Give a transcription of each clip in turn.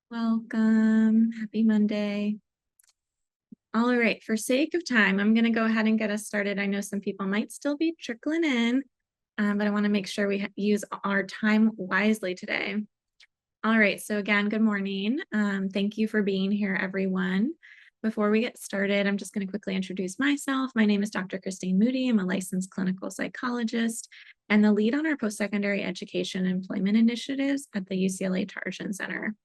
Welcome. Happy Monday. All right, for sake of time, I'm going to go ahead and get us started. I know some people might still be trickling in, but I want to make sure we use our time wisely today. All right, so again, good morning. Thank you for being here, everyone. Before we get started, I'm just going to quickly introduce myself. My name is Dr. Christine Moody. I'm a licensed clinical psychologist and the lead on our post-secondary education and employment initiatives at the UCLA Tarjan Center.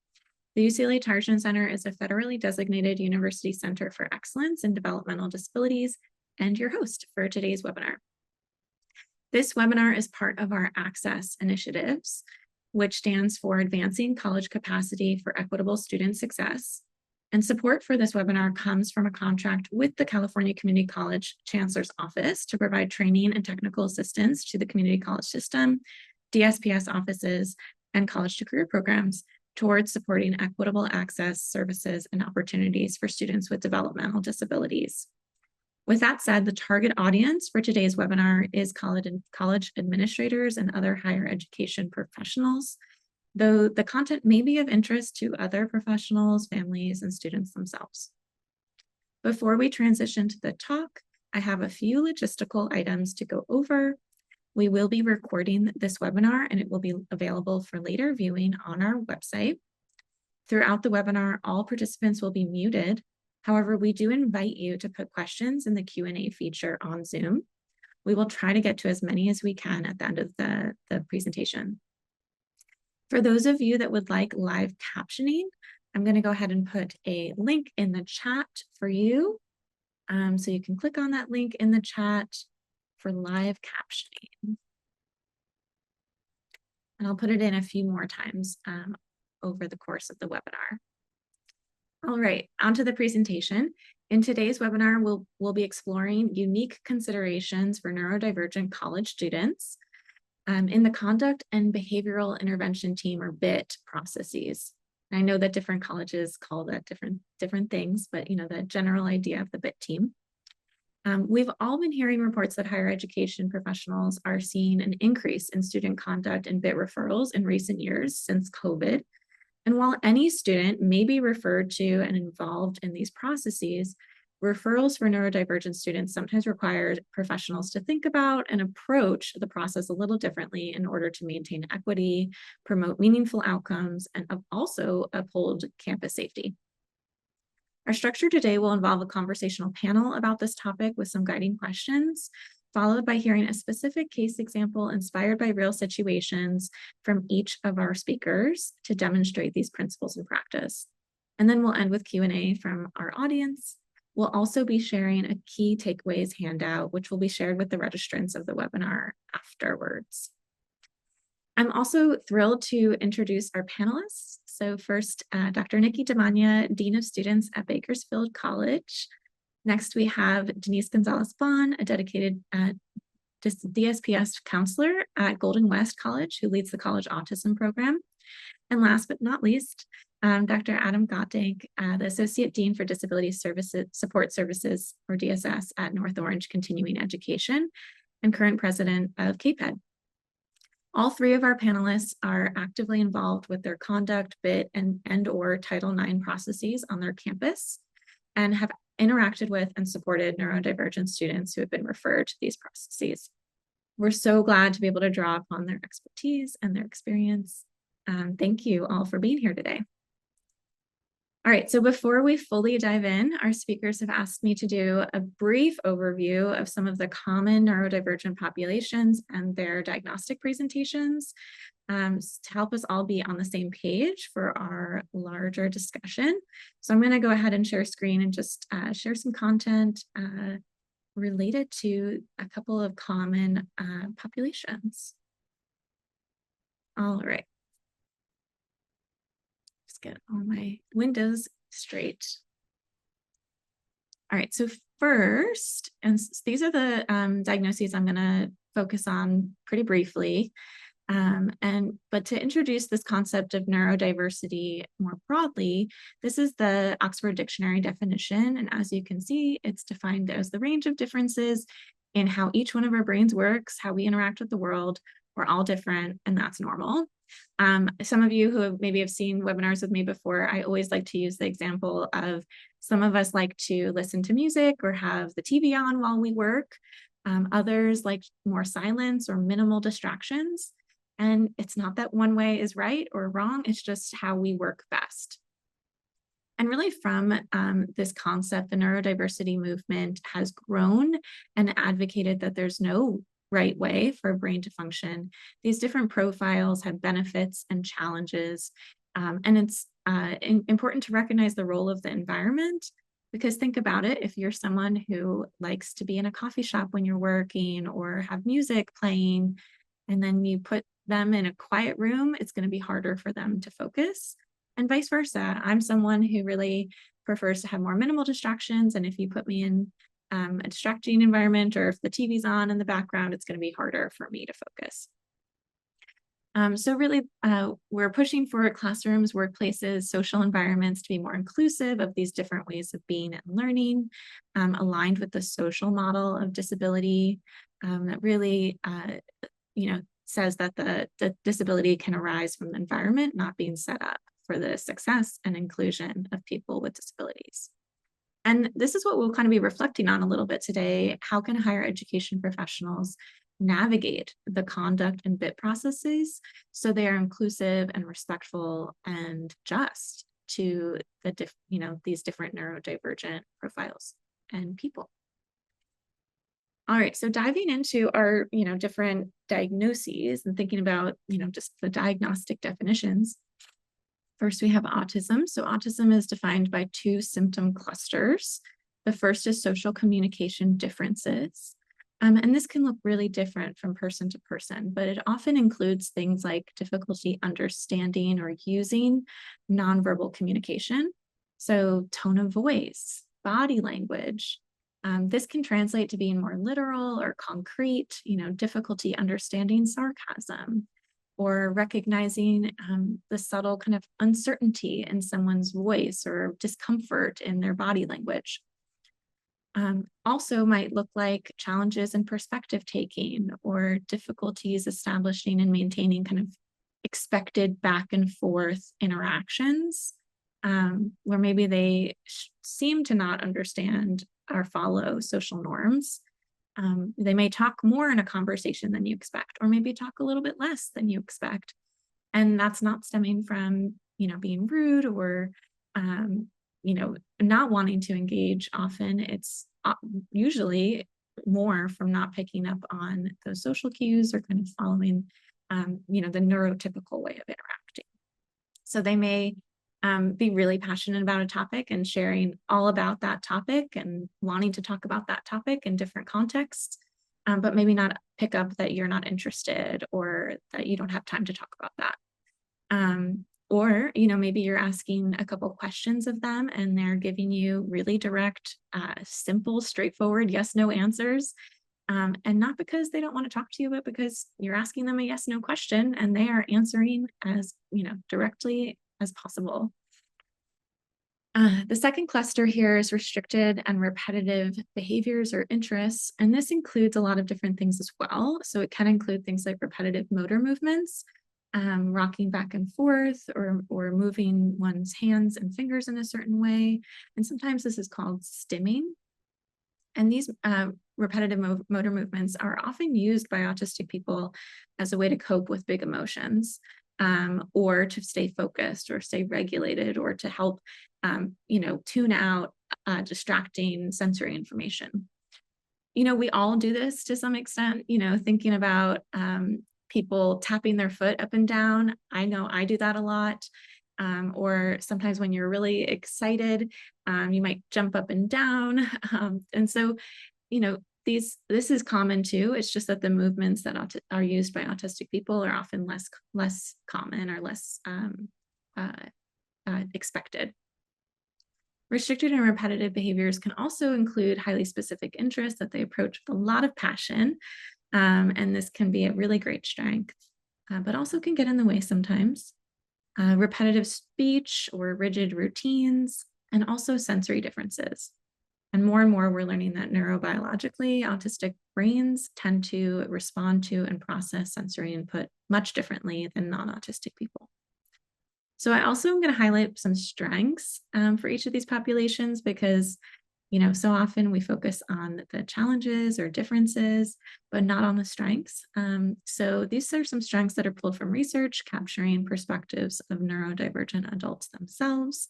The UCLA Tarjan Center is a federally designated university center for excellence in developmental disabilities and your host for today's webinar. This webinar is part of our Access initiatives, which stands for Advancing College Capacity for Equitable Student Success. And support for this webinar comes from a contract with the California Community College Chancellor's Office to provide training and technical assistance to the community college system, DSPS offices, and college to career programs towards supporting equitable access, services, and opportunities for students with developmental disabilities. With that said, the target audience for today's webinar is college administrators and other higher education professionals, though the content may be of interest to other professionals, families, and students themselves. Before we transition to the talk, I have a few logistical items to go over. We will be recording this webinar and it will be available for later viewing on our website. Throughout the webinar, all participants will be muted. However, we do invite you to put questions in the Q&A feature on Zoom. We will try to get to as many as we can at the end of the presentation. For those of you that would like live captioning, I'm going to go ahead and put a link in the chat for you. So you can click on that link in the chat for live captioning. And I'll put it in a few more times over the course of the webinar. All right, onto the presentation. In today's webinar, we'll be exploring unique considerations for neurodivergent college students in the Conduct and Behavioral Intervention Team, or BIT, processes. And I know that different colleges call that different things, but you know the general idea of the BIT team. We've all been hearing reports that higher education professionals are seeing an increase in student conduct and BIT referrals in recent years since COVID. And while any student may be referred to and involved in these processes, referrals for neurodivergent students sometimes require professionals to think about and approach the process a little differently in order to maintain equity, promote meaningful outcomes, and also uphold campus safety. Our structure today will involve a conversational panel about this topic with some guiding questions, followed by hearing a specific case example inspired by real situations from each of our speakers to demonstrate these principles in practice. And then we'll end with Q&A from our audience. We'll also be sharing a key takeaways handout, which will be shared with the registrants of the webinar afterwards. I'm also thrilled to introduce our panelists. So first, Dr. Nikki Damania, Dean of Students at Bakersfield College. Next, we have Denise Gonzalez-Bon, a dedicated DSPS counselor at Golden West College, who leads the college autism program. And last but not least, Dr. Adam Gottank, the Associate Dean for Disability Support Services, or DSS, at North Orange Continuing Education, and current president of CAPED. All three of our panelists are actively involved with their conduct, BIT, and or Title IX processes on their campus, and have interacted with and supported neurodivergent students who have been referred to these processes. We're so glad to be able to draw upon their expertise and their experience. Thank you all for being here today. All right, so before we fully dive in, our speakers have asked me to do a brief overview of some of the common neurodivergent populations and their diagnostic presentations to help us all be on the same page for our larger discussion. So I'm going to go ahead and share screen and just share some content related to a couple of common populations. All right. Get all my windows straight. All right, so first, and these are the diagnoses I'm going to focus on pretty briefly. But to introduce this concept of neurodiversity more broadly, this is the Oxford Dictionary definition. And as you can see, it's defined as the range of differences in how each one of our brains works, how we interact with the world. We're all different, and that's normal. Some of you who maybe have seen webinars with me before, I always like to use the example of some of us like to listen to music or have the TV on while we work. Others like more silence or minimal distractions. And it's not that one way is right or wrong, it's just how we work best. And really from this concept, the neurodiversity movement has grown and advocated that there's no right way for a brain to function. These different profiles have benefits and challenges. And it's important to recognize the role of the environment, because think about it, if you're someone who likes to be in a coffee shop when you're working or have music playing, and then you put them in a quiet room, it's going to be harder for them to focus. And vice versa. I'm someone who really prefers to have more minimal distractions. And if you put me in a distracting environment, or if the TV's on in the background, it's going to be harder for me to focus. So really, we're pushing for classrooms, workplaces, social environments to be more inclusive of these different ways of being and learning, aligned with the social model of disability that really, says that the disability can arise from the environment not being set up for the success and inclusion of people with disabilities. And this is what we'll kind of be reflecting on a little bit today. How can higher education professionals navigate the conduct and bid processes so they are inclusive and respectful and just to these different neurodivergent profiles and people? All right, so diving into our different diagnoses and thinking about just the diagnostic definitions. First, we have autism. So autism is defined by two symptom clusters. The first is social communication differences. And this can look really different from person to person, but it often includes things like difficulty understanding or using nonverbal communication. So tone of voice, body language. This can translate to being more literal or concrete, difficulty understanding sarcasm, or recognizing the subtle kind of uncertainty in someone's voice or discomfort in their body language. Also might look like challenges in perspective taking or difficulties establishing and maintaining kind of expected back and forth interactions, where maybe they seem to not understand or follow social norms. They may talk more in a conversation than you expect, or maybe talk a little bit less than you expect. And that's not stemming from, being rude or, not wanting to engage. Often it's usually more from not picking up on those social cues or kind of following, the neurotypical way of interacting. So they may be really passionate about a topic and sharing all about that topic and wanting to talk about that topic in different contexts, but maybe not pick up that you're not interested or that you don't have time to talk about that. Or, maybe you're asking a couple questions of them and they're giving you really direct, simple, straightforward yes/no answers. And not because they don't want to talk to you, but because you're asking them a yes/no question and they are answering as, directly as possible. The second cluster here is restricted and repetitive behaviors or interests, and this includes a lot of different things as well. So it can include things like repetitive motor movements, rocking back and forth, or moving one's hands and fingers in a certain way. And sometimes this is called stimming. And these repetitive motor movements are often used by autistic people as a way to cope with big emotions, or to stay focused or stay regulated, or to help, tune out distracting sensory information. We all do this to some extent, thinking about people tapping their foot up and down. I know I do that a lot. Or sometimes when you're really excited, you might jump up and down. And so, this is common too. It's just that the movements that are used by autistic people are often less common or less expected. Restricted and repetitive behaviors can also include highly specific interests that they approach with a lot of passion. And this can be a really great strength, but also can get in the way sometimes. Repetitive speech or rigid routines, and also sensory differences. And more we're learning that neurobiologically, autistic brains tend to respond to and process sensory input much differently than non-autistic people. So I also am going to highlight some strengths for each of these populations because, so often we focus on the challenges or differences, but not on the strengths. So these are some strengths that are pulled from research, capturing perspectives of neurodivergent adults themselves,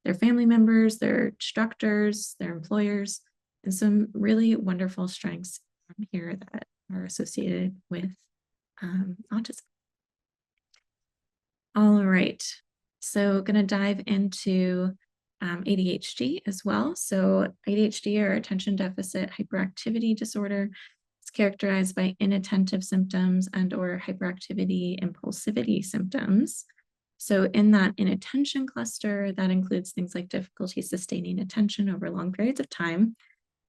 their family members, their instructors, their employers, and some really wonderful strengths here that are associated with autism. All right, so going to dive into ADHD as well. So ADHD, or attention deficit hyperactivity disorder, it's characterized by inattentive symptoms and or hyperactivity impulsivity symptoms. So in that inattention cluster, that includes things like difficulty sustaining attention over long periods of time,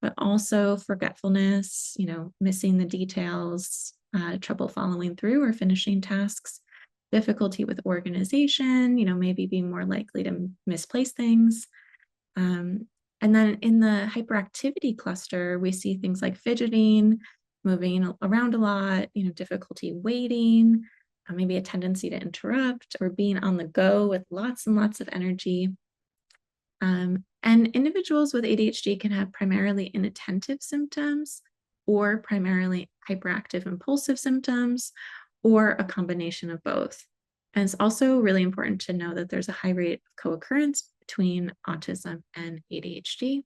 but also forgetfulness, missing the details, trouble following through or finishing tasks, difficulty with organization, maybe being more likely to misplace things. And then in the hyperactivity cluster, we see things like fidgeting, moving around a lot, difficulty waiting, maybe a tendency to interrupt or being on the go with lots and lots of energy. And individuals with ADHD can have primarily inattentive symptoms or primarily hyperactive impulsive symptoms, or a combination of both. And it's also really important to know that there's a high rate of co-occurrence between autism and ADHD.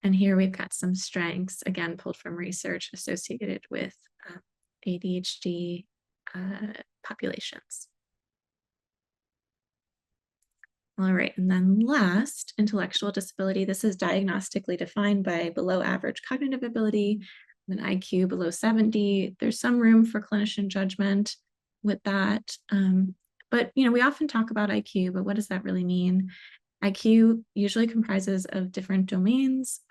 And here we've got some strengths, again, pulled from research associated with ADHD populations. All right, and then last, intellectual disability. This is diagnostically defined by below average cognitive ability, an IQ below 70. There's some room for clinician judgment with that. But, we often talk about IQ, but what does that really mean? IQ usually comprises of different domains,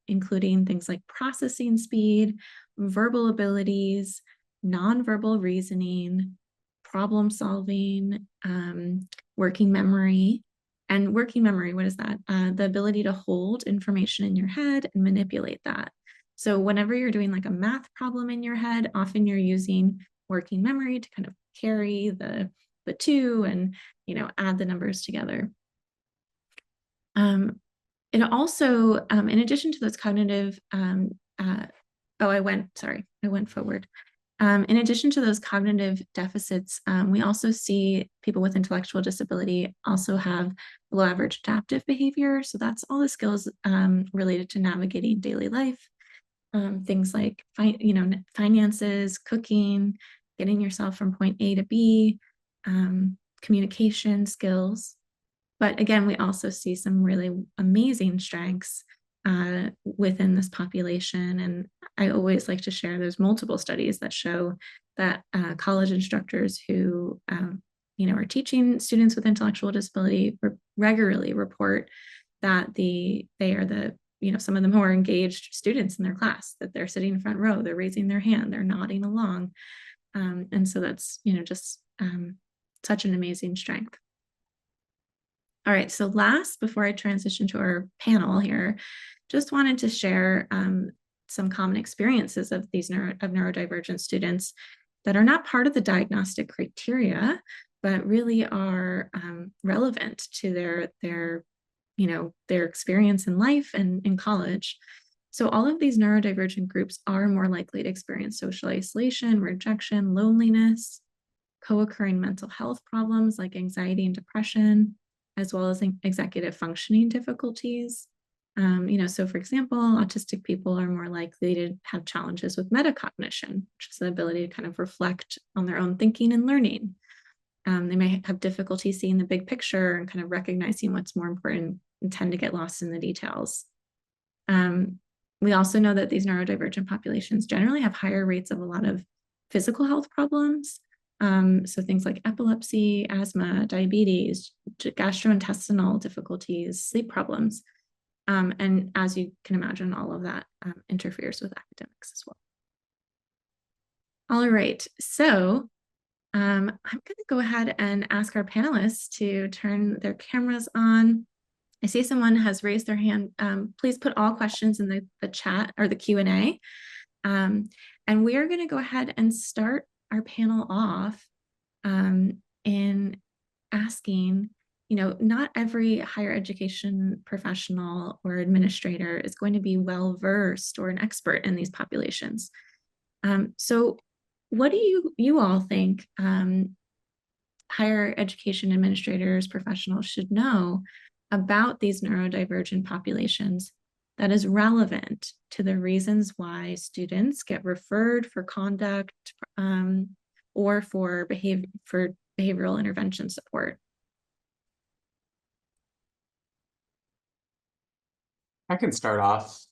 including things like processing speed, verbal abilities, nonverbal reasoning, problem solving, working memory. And working memory, what is that? The ability to hold information in your head and manipulate that. So whenever you're doing like a math problem in your head, often you're using working memory to kind of carry the two and, add the numbers together. It also, in addition to those cognitive, I went forward. In addition to those cognitive deficits, we also see people with intellectual disability also have below average adaptive behavior. So that's all the skills related to navigating daily life. Things like, finances, cooking, getting yourself from point A to B, communication skills. But again, we also see some really amazing strengths within this population. And I always like to share, there's multiple studies that show that college instructors who, are teaching students with intellectual disability regularly report that they are some of the more engaged students in their class, that they're sitting in front row, they're raising their hand, they're nodding along. And so that's, just such an amazing strength. All right, so last, before I transition to our panel here, just wanted to share some common experiences of these neurodivergent students that are not part of the diagnostic criteria, but really are relevant to their experience in life and in college. So all of these neurodivergent groups are more likely to experience social isolation, rejection, loneliness, co-occurring mental health problems like anxiety and depression, as well as executive functioning difficulties. So for example, autistic people are more likely to have challenges with metacognition, which is the ability to kind of reflect on their own thinking and learning. They may have difficulty seeing the big picture and kind of recognizing what's more important and tend to get lost in the details. We also know that these neurodivergent populations generally have higher rates of a lot of physical health problems. So things like epilepsy, asthma, diabetes, gastrointestinal difficulties, sleep problems. And as you can imagine, all of that interferes with academics as well. All right, so I'm going to go ahead and ask our panelists to turn their cameras on. I see someone has raised their hand. Please put all questions in the chat or the Q&A. And we are going to go ahead and start our panel off in asking, not every higher education professional or administrator is going to be well-versed or an expert in these populations. So what do you all think higher education administrators, professionals should know about these neurodivergent populations that is relevant to the reasons why students get referred for conduct or for behavioral intervention support? I can start off.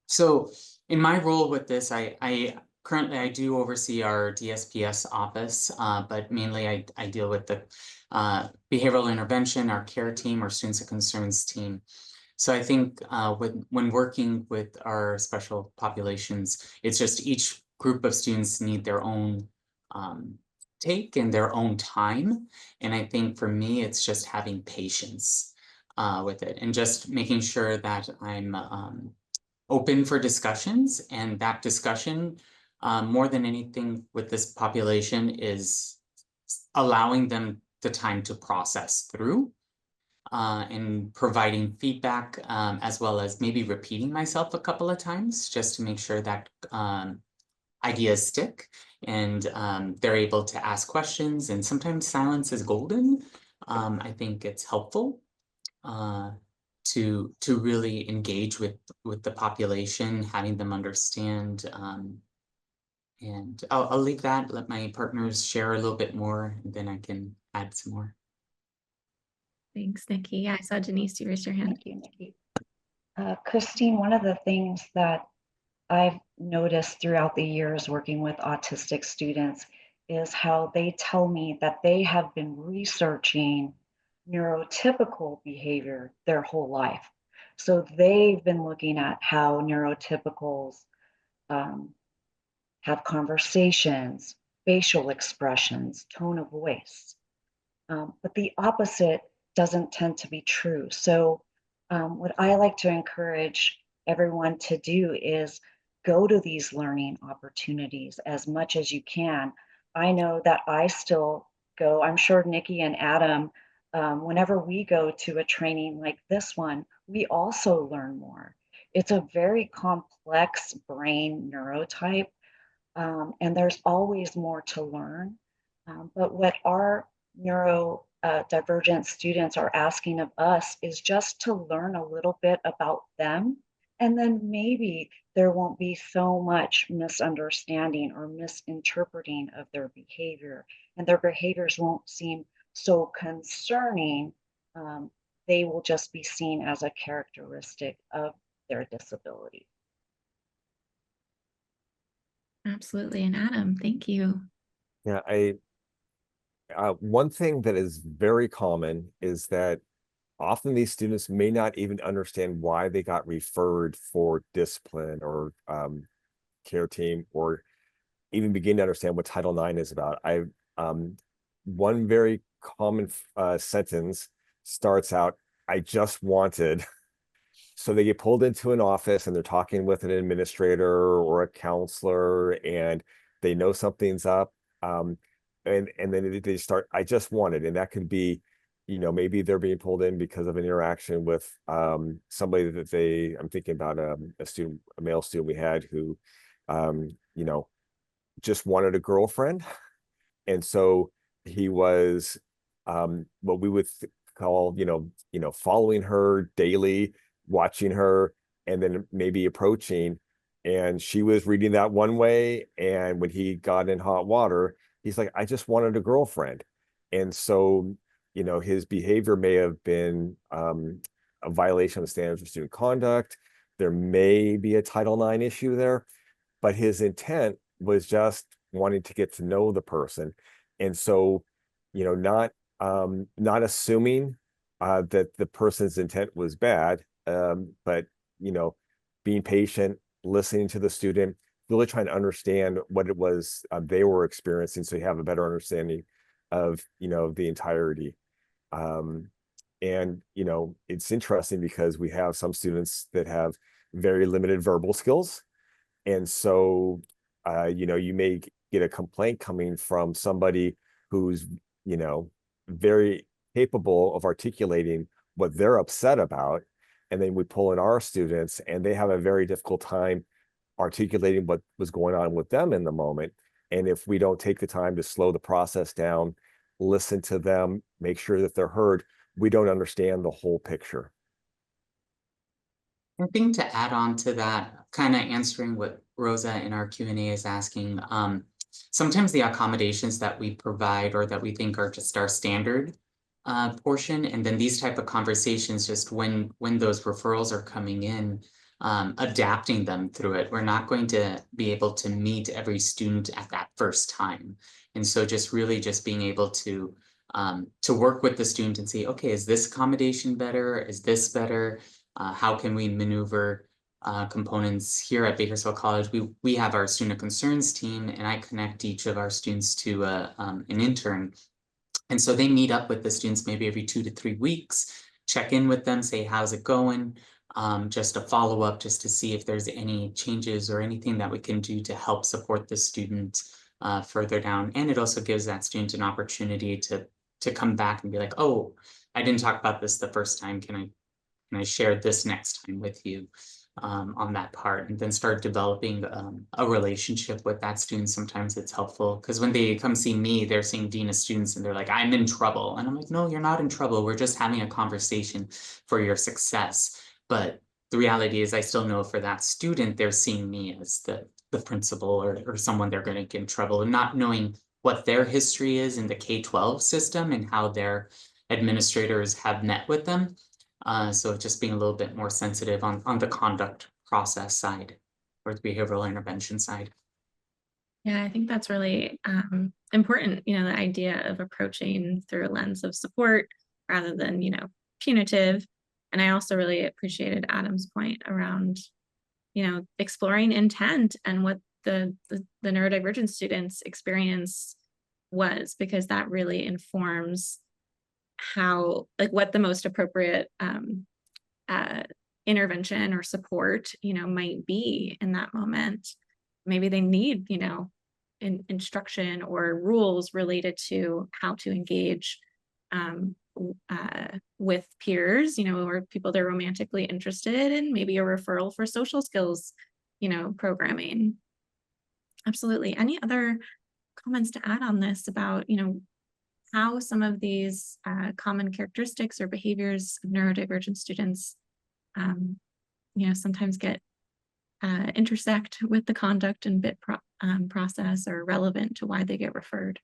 So in my role with this, I currently I do oversee our DSPS office, but mainly I deal with the behavioral intervention, our care team, our students of concerns team. So I think when working with our special populations, it's just each group of students need their own take and their own time. And I think for me, it's just having patience with it and just making sure that I'm open for discussions, and that discussion, more than anything with this population, is allowing them the time to process through and providing feedback, as well as maybe repeating myself a couple of times just to make sure that ideas stick and they're able to ask questions. And sometimes silence is golden. I think it's helpful to really engage with the population, having them understand. And I'll leave that, let my partners share a little bit more, and then I can add some more. Thanks, Nikki. Yeah, I saw Denise, you raised your hand. Thank you, Nikki. Christine, one of the things that I've noticed throughout the years working with autistic students is how they tell me that they have been researching neurotypical behavior their whole life. So they've been looking at how neurotypicals have conversations, facial expressions, tone of voice. But the opposite doesn't tend to be true. So what I like to encourage everyone to do is go to these learning opportunities as much as you can. I know that I still go, I'm sure Nikki and Adam, whenever we go to a training like this one, we also learn more. It's a very complex brain neurotype, and there's always more to learn. But what our neurodivergent students are asking of us is just to learn a little bit about them, and then maybe there won't be so much misunderstanding or misinterpreting of their behavior, and their behaviors won't seem so concerning. They will just be seen as a characteristic of their disability. Absolutely. And Adam, thank you. Yeah, one thing that is very common is that often these students may not even understand why they got referred for discipline or care team, or even begin to understand what Title IX is about. One very common sentence starts out, "I just wanted." So they get pulled into an office and they're talking with an administrator or a counselor, and they know something's up. And then they start, "I just wanted," and that could be, maybe they're being pulled in because of an interaction with somebody that I'm thinking about a male student we had who, just wanted a girlfriend. And so he was what we would call, following her daily, watching her, and then maybe approaching. And she was reading that one way. And when he got in hot water, he's like, "I just wanted a girlfriend." And so, his behavior may have been a violation of the standards of student conduct. There may be a Title IX issue there, but his intent was just wanting to get to know the person. And so, not assuming that the person's intent was bad, but being patient, listening to the student, really trying to understand what it was they were experiencing, so you have a better understanding of the entirety. And it's interesting because we have some students that have very limited verbal skills, And so, you may get a complaint coming from somebody who's, very capable of articulating what they're upset about. And then we pull in our students and they have a very difficult time articulating what was going on with them in the moment. And if we don't take the time to slow the process down, listen to them, make sure that they're heard, we don't understand the whole picture. I think to add on to that, kind of answering what Rosa in our Q&A is asking, sometimes the accommodations that we provide or that we think are just our standard portion, and then these type of conversations, just when those referrals are coming in, adapting them through it. We're not going to be able to meet every student at that first time. And so just really just being able to work with the student and say, okay, is this accommodation better? Is this better? How can we maneuver components here at Bakersfield College? We have our student concerns team, and I connect each of our students to an intern. And so they meet up with the students maybe every 2 to 3 weeks, check in with them, say, how's it going? Just a follow up, just to see if there's any changes or anything that we can do to help support the student further down. And it also gives that student an opportunity to come back and be like, oh, I didn't talk about this the first time. Can I share this next time with you on that part, and then start developing a relationship with that student. Sometimes it's helpful because when they come see me, they're seeing Dean of Students and they're like, I'm in trouble. And I'm like, no, you're not in trouble. We're just having a conversation for your success. But the reality is I still know for that student, they're seeing me as the principal or someone they're going to get in trouble, and not knowing what their history is in the K-12 system and how their administrators have met with them. So just being a little bit more sensitive on the conduct process side or the behavioral intervention side. Yeah, I think that's really important, the idea of approaching through a lens of support rather than, punitive. And I also really appreciated Adam's point around, exploring intent and what the neurodivergent students' experience was, because that really informs how, like, what the most appropriate intervention or support, might be in that moment. Maybe they need, instruction or rules related to how to engage with peers, or people they're romantically interested in, maybe a referral for social skills, programming. Absolutely. Any other comments to add on this about, how some of these common characteristics or behaviors of neurodivergent students, sometimes get intersect with the conduct and bit process, or relevant to why they get referred?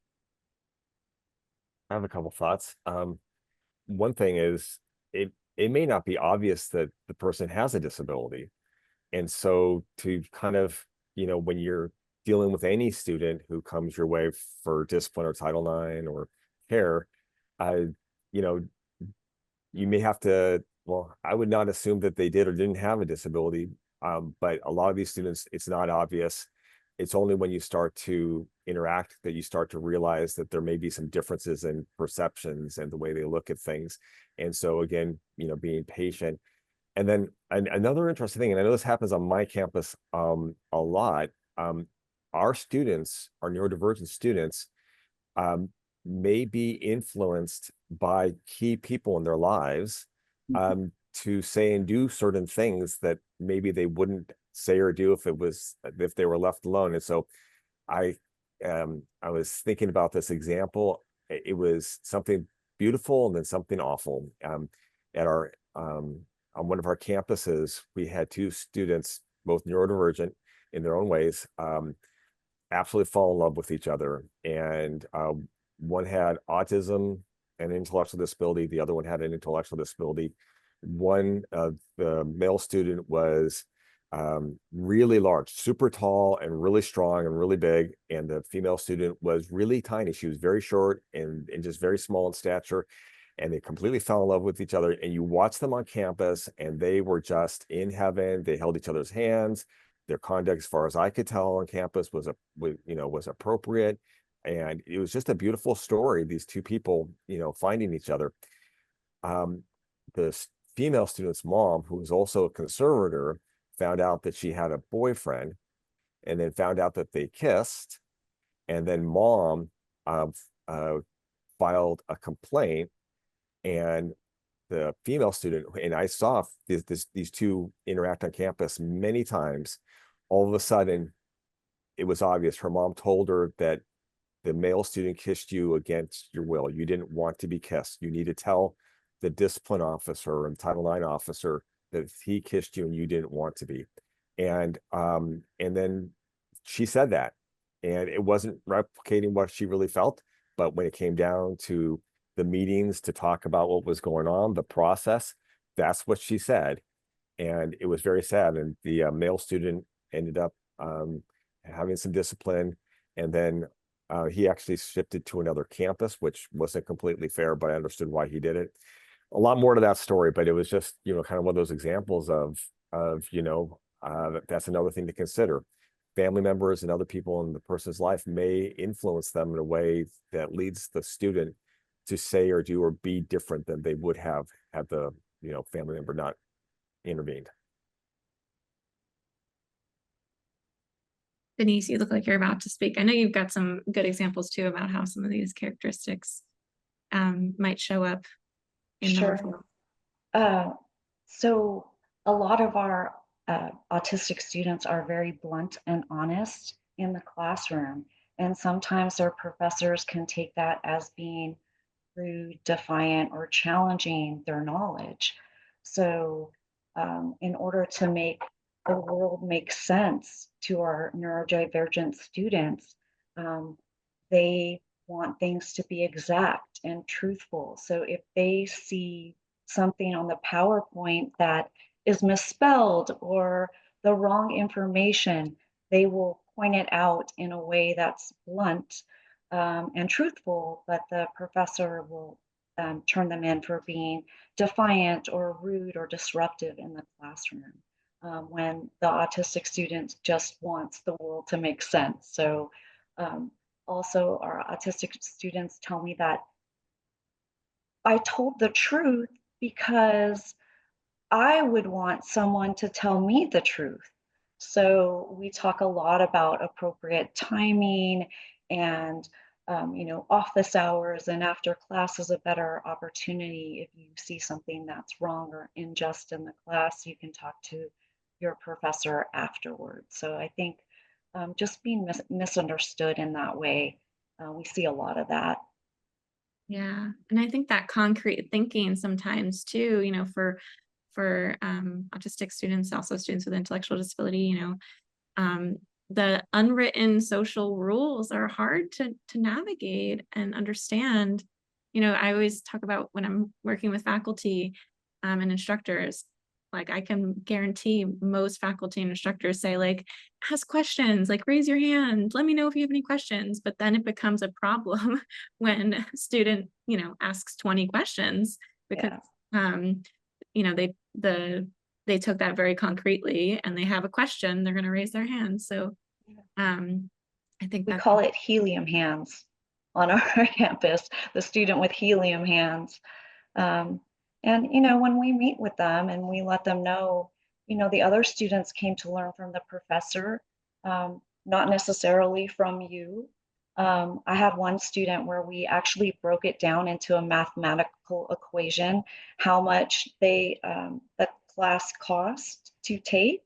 I have a couple thoughts. One thing is it may not be obvious that the person has a disability. And so to kind of, when you're dealing with any student who comes your way for discipline or Title IX or care, you know, you may have to, well, I would not assume that they did or didn't have a disability. But a lot of these students, it's not obvious. It's only when you start to interact that you start to realize that there may be some differences in perceptions and the way they look at things. And so again, being patient. And then another interesting thing, and I know this happens on my campus a lot, our students, our neurodivergent students, may be influenced by key people in their lives to say and do certain things that maybe they wouldn't say or do if they were left alone. And so I was thinking about this example. It was something beautiful and then something awful. At our on one of our campuses, we had two students, both neurodivergent in their own ways, absolutely fall in love with each other. And one had autism and intellectual disability. The other one had an intellectual disability. One of the male student was really large, super tall and really strong and really big. And the female student was really tiny. She was very short and just very small in stature. And they completely fell in love with each other. And you watch them on campus and they were just in heaven. They held each other's hands. Their conduct, as far as I could tell on campus, was appropriate. And it was just a beautiful story, these two people, finding each other. The female student's mom, who was also a conservator, found out that she had a boyfriend, and then found out that they kissed, and then mom filed a complaint, and the female student, and I saw these two interact on campus many times. All of a sudden, it was obvious. Her mom told her that the male student kissed you against your will. You didn't want to be kissed. You need to tell the discipline officer and Title IX officer that he kissed you and you didn't want to be. And then she said that, and it wasn't replicating what she really felt. But when it came down to the meetings to talk about what was going on, the process, that's what she said. And it was very sad. And the male student ended up having some discipline. And then he actually shifted to another campus, which wasn't completely fair, but I understood why he did it. A lot more to that story, but it was just, kind of one of those examples of that's another thing to consider. Family members and other people in the person's life may influence them in a way that leads the student to say or do or be different than they would have had the family member not intervened. Denise, you look like you're about to speak. I know you've got some good examples too about how some of these characteristics might show up in the referral. So a lot of our autistic students are very blunt and honest in the classroom, and sometimes their professors can take that as being rude, defiant, or challenging their knowledge. So in order to make the world make sense to our neurodivergent students, they want things to be exact and truthful. So if they see something on the PowerPoint that is misspelled or the wrong information, they will point it out in a way that's blunt and truthful, but the professor will turn them in for being defiant or rude or disruptive in the classroom when the autistic student just wants the world to make sense. So also our autistic students tell me that I told the truth because I would want someone to tell me the truth. So we talk a lot about appropriate timing and office hours, and after class is a better opportunity. If you see something that's wrong or unjust in the class, you can talk to your professor afterwards. So I think just being misunderstood in that way, we see a lot of that. Yeah, and I think that concrete thinking sometimes too, for autistic students, also students with intellectual disability, the unwritten social rules are hard to navigate and understand. I always talk about when I'm working with faculty and instructors, like I can guarantee most faculty and instructors say like, ask questions, like raise your hand, let me know if you have any questions. But then it becomes a problem when a student, asks 20 questions because, they took that very concretely and they have a question, they're going to raise their hand. So I think we call it helium hands on our campus, the student with helium hands. And when we meet with them and we let them know, the other students came to learn from the professor, not necessarily from you. I had one student where we actually broke it down into a mathematical equation, how much the class cost to take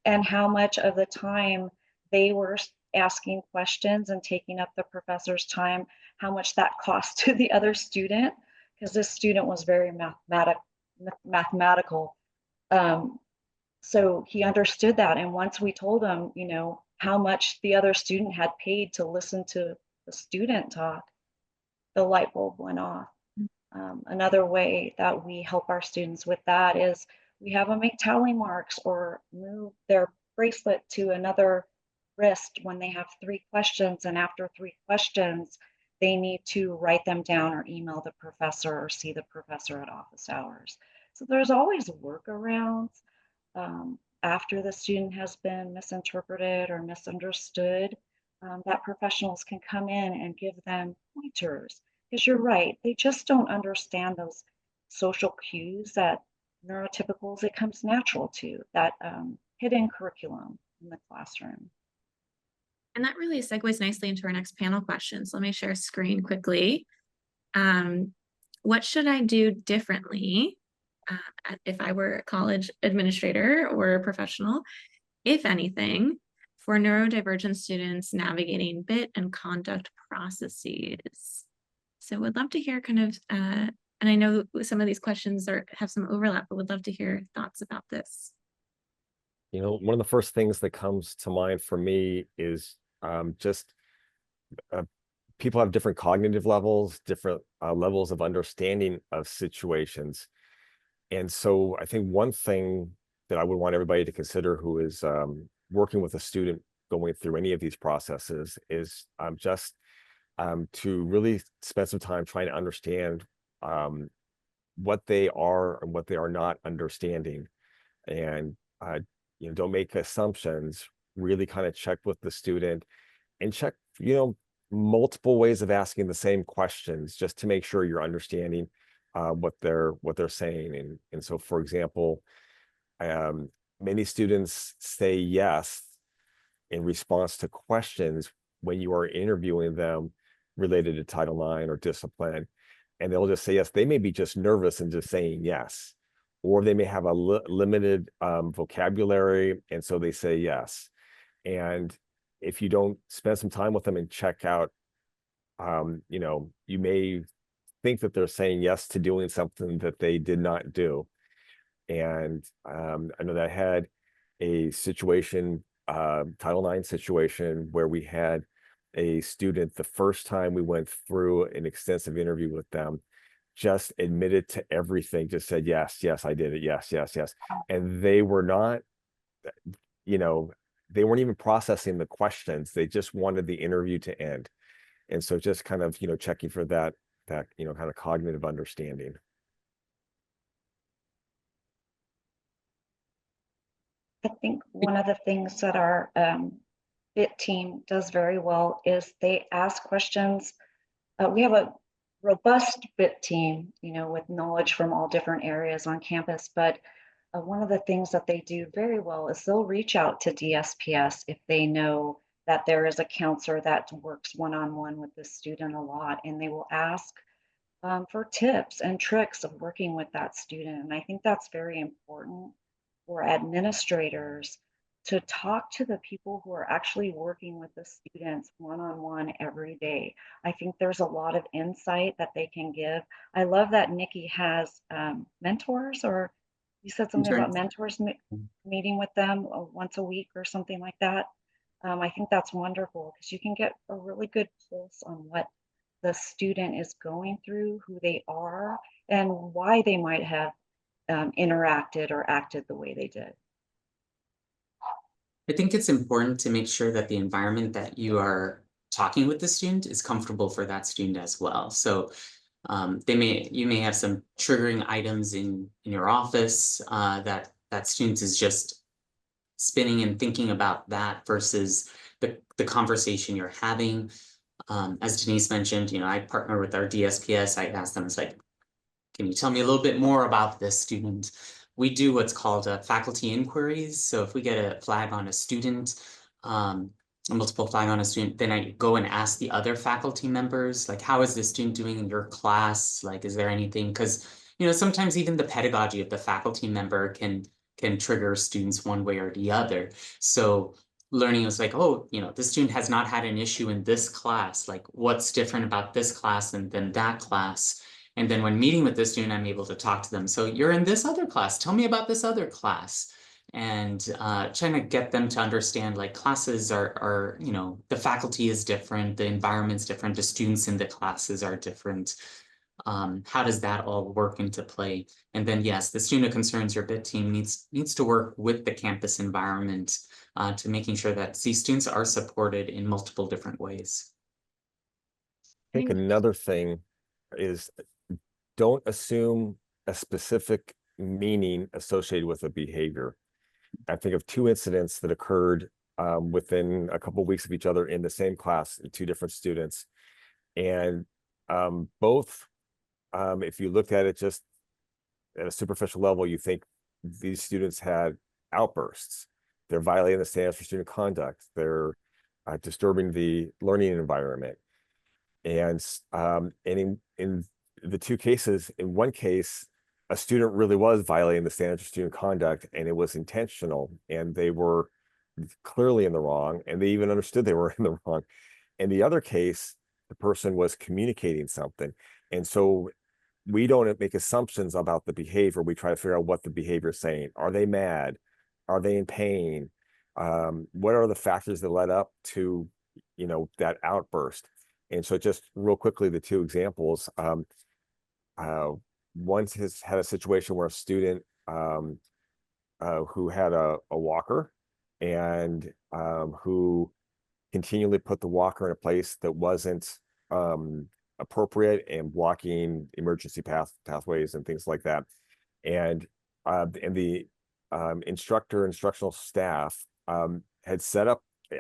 and how much of the time they were asking questions and taking up the professor's time, how much that cost to the other student, because this student was very mathematical. So he understood that. And once we told him, how much the other student had paid to listen to the student talk, the light bulb went off. Another way that we help our students with that is we have them make tally marks or move their bracelet to another wrist when they have 3 questions. And after 3 questions, they need to write them down or email the professor or see the professor at office hours. So there's always workarounds after the student has been misinterpreted or misunderstood, that professionals can come in and give them pointers. Because you're right, they just don't understand those social cues that neurotypicals, it comes natural to, that hidden curriculum in the classroom. And that really segues nicely into our next panel question. So let me share screen quickly. What should I do differently if I were a college administrator or a professional, if anything, for neurodivergent students navigating bit and conduct processes? So would love to hear kind of, and I know some of these questions have some overlap, but would love to hear thoughts about this. You know, one of the first things that comes to mind for me is just people have different cognitive levels, different levels of understanding of situations. And so I think one thing that I would want everybody to consider who is working with a student going through any of these processes is just to really spend some time trying to understand what they are and what they are not understanding. And you know, don't make assumptions, really kind of check with the student and check, you know, multiple ways of asking the same questions just to make sure you're understanding what they're saying. And so, for example, many students say yes in response to questions when you are interviewing them related to Title IX or discipline, and they'll just say yes. They may be just nervous and just saying yes, or they may have a limited vocabulary, and so they say yes. And if you don't spend some time with them and check out, you know, you may think that they're saying yes to doing something that they did not do. And I know that I had a situation, Title IX situation, where we had a student, the first time we went through an extensive interview with them, just admitted to everything, just said, yes, yes, I did it. Yes, yes, yes. And they were not, you know, they weren't even processing the questions. They just wanted the interview to end. And so just kind of, you know, checking for that, you know, kind of cognitive understanding. I think one of the things that our BIT team does very well is they ask questions. We have a robust BIT team, you know, with knowledge from all different areas on campus, but one of the things that they do very well is they'll reach out to DSPS if they know that there is a counselor that works one-on-one with the student a lot, and they will ask for tips and tricks of working with that student. And I think that's very important for administrators to talk to the people who are actually working with the students one-on-one every day. I think there's a lot of insight that they can give. I love that Nikki has mentors, or you said something about mentors meeting with them once a week or something like that. I think that's wonderful because you can get a really good pulse on what the student is going through, who they are, and why they might have interacted or acted the way they did. I think it's important to make sure that the environment that you are talking with the student is comfortable for that student as well. So you may have some triggering items in your office that student is just spinning and thinking about that versus the conversation you're having. As Denise mentioned, you know, I partner with our DSPS. I ask them, it's like, can you tell me a little bit more about this student? We do what's called faculty inquiries. So if we get a flag on a student, a multiple flag on a student, then I go and ask the other faculty members, like, how is this student doing in your class? Like, is there anything? Because, you know, sometimes even the pedagogy of the faculty member can trigger students one way or the other. So learning is like, oh, you know, this student has not had an issue in this class. Like, what's different about this class than that class? And then when meeting with the student, I'm able to talk to them. So you're in this other class. Tell me about this other class. And trying to get them to understand, like, classes are, you know, the faculty is different, the environment's different, the students in the classes are different. How does that all work into play? And then, yes, the student concerns your BIT team needs to work with the campus environment to making sure that these students are supported in multiple different ways. I think another thing is, don't assume a specific meaning associated with a behavior. I think of two incidents that occurred within a couple of weeks of each other in the same class, in two different students. And both, if you looked at it just at a superficial level, you think these students had outbursts. They're violating the standards for student conduct. They're disturbing the learning environment. And in the two cases, in one case, a student really was violating the standards of student conduct, and it was intentional, and they were clearly in the wrong, and they even understood they were in the wrong. In the other case, the person was communicating something. And so we don't make assumptions about the behavior. We try to figure out what the behavior is saying. Are they mad? Are they in pain? What are the factors that led up to, that outburst? And so just real quickly, the two examples, one has had a situation where a student who had a walker and who continually put the walker in a place that wasn't appropriate and blocking emergency pathways and things like that. And the instructional staff had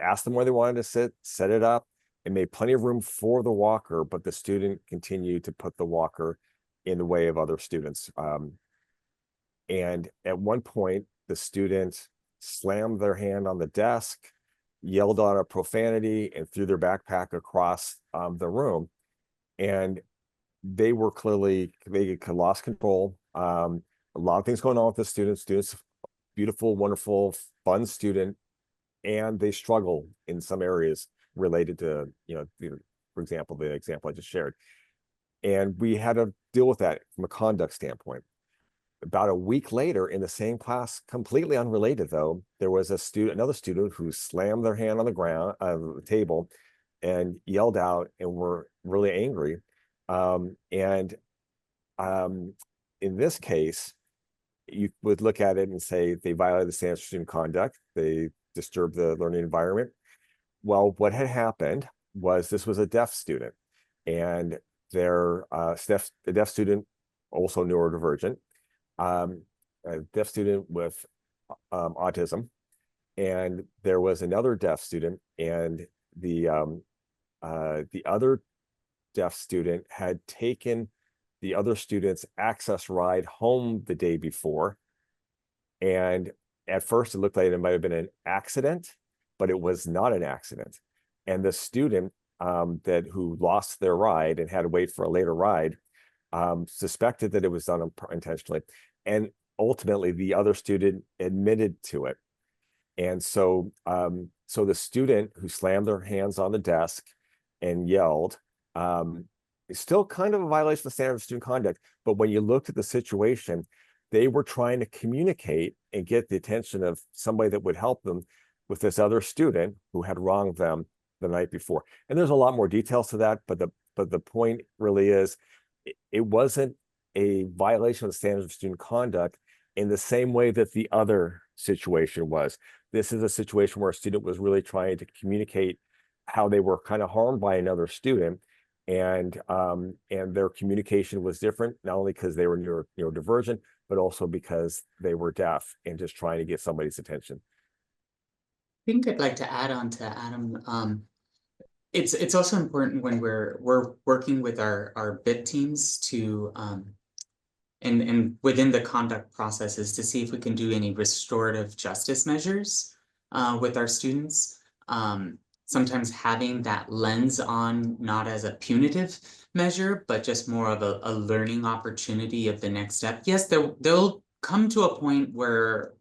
asked them where they wanted to sit, set it up, and made plenty of room for the walker, but the student continued to put the walker in the way of other students. And at one point, the student slammed their hand on the desk, yelled out a profanity, and threw their backpack across the room. And they lost control. A lot of things going on with the students, beautiful, wonderful, fun student, and they struggle in some areas related to, for example, the example I just shared. And we had to deal with that from a conduct standpoint. About a week later, in the same class, completely unrelated though, there was another student who slammed their hand on the table and yelled out and were really angry. In this case, you would look at it and say they violated the standards of student conduct, they disturbed the learning environment. Well, what had happened was this was a deaf student, and the deaf student, also neurodivergent, a deaf student with autism, and there was another deaf student, and the other deaf student had taken the other student's access ride home the day before. And at first it looked like it might have been an accident, but it was not an accident. And the student who lost their ride and had to wait for a later ride suspected that it was done intentionally. And ultimately the other student admitted to it. And so the student who slammed their hands on the desk and yelled is still kind of a violation of standard of student conduct. But when you looked at the situation, they were trying to communicate and get the attention of somebody that would help them with this other student who had wronged them the night before. And there's a lot more details to that, but the point really is it wasn't a violation of the standards of student conduct in the same way that the other situation was. This is a situation where a student was really trying to communicate how they were kind of harmed by another student, and their communication was different, not only because they were neurodivergent, but also because they were deaf and just trying to get somebody's attention. I think I'd like to add on to Adam. It's also important when we're working with our BIT teams to and within the conduct processes to see if we can do any restorative justice measures with our students. Sometimes having that lens on, not as a punitive measure, but just more of a learning opportunity of the next step. Yes, they'll come to a point where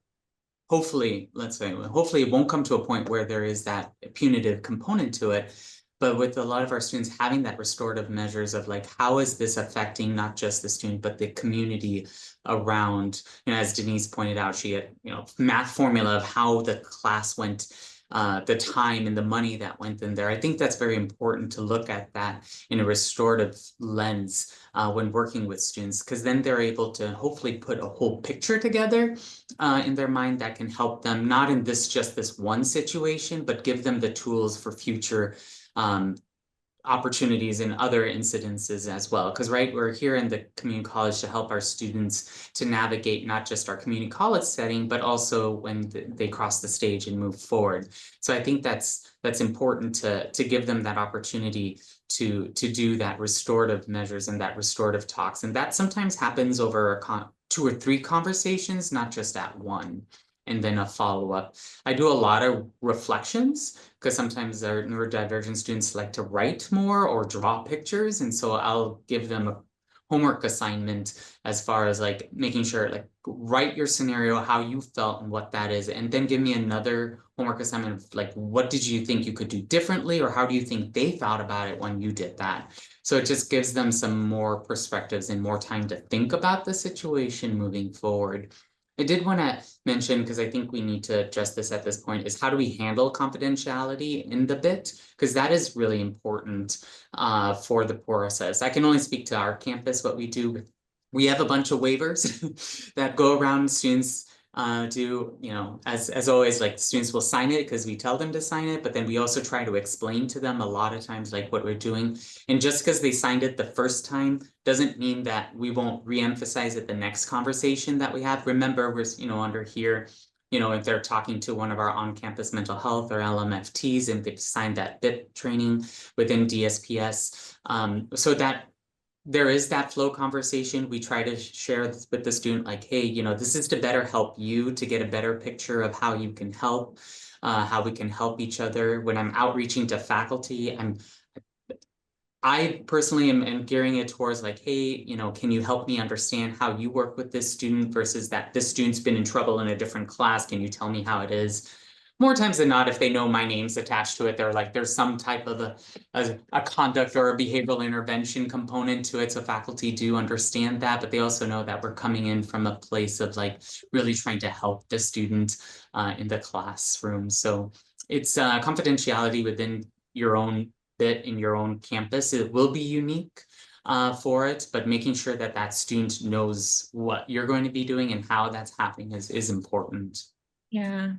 hopefully it won't come to a point where there is that punitive component to it. But with a lot of our students having that restorative measures of like, how is this affecting not just the student, but the community around, as Denise pointed out, she had, math formula of how the class went, the time and the money that went in there. I think that's very important to look at that in a restorative lens when working with students, because then they're able to hopefully put a whole picture together in their mind that can help them, not in just this one situation, but give them the tools for future opportunities in other incidences as well. Because we're here in the community college to help our students to navigate not just our community college setting, but also when they cross the stage and move forward. So I think that's important to give them that opportunity to do that restorative measures and that restorative talks. And that sometimes happens over 2 or 3 conversations, not just at one. and then a follow-up. I do a lot of reflections because sometimes our neurodivergent students like to write more or draw pictures. And so I'll give them a homework assignment as far as like making sure, like, write your scenario, how you felt and what that is, and then give me another homework assignment of like, what did you think you could do differently, or how do you think they thought about it when you did that? So it just gives them some more perspectives and more time to think about the situation moving forward. I did want to mention, because I think we need to address this at this point, is how do we handle confidentiality in the BIT? Because that is really important for the process. I can only speak to our campus, what we do. We have a bunch of waivers that go around. Students do, you know, as always, like, students will sign it because we tell them to sign it, but then we also try to explain to them a lot of times like what we're doing. And just because they signed it the first time doesn't mean that we won't re-emphasize it the next conversation that we have. Remember, we're, you know, under here, you know, if they're talking to one of our on-campus mental health or LMFTs and they've signed that BIP training within DSPS, so that there is that flow conversation. We try to share this with the student, like, hey, you know, this is to better help you to get a better picture of how you can help, how we can help each other. When I'm outreaching to faculty, I personally am gearing it towards like, hey, you know, can you help me understand how you work with this student versus that this student's been in trouble in a different class. Can you tell me how it is? More times than not, if they know my name's attached to it, they're like, there's some type of a conduct or a behavioral intervention component to it. So faculty do understand that, but they also know that we're coming in from a place of like really trying to help the student in the classroom. So it's confidentiality within your own bit in your own campus. It will be unique for it, but making sure that that student knows what you're going to be doing and how that's happening is important. Yeah.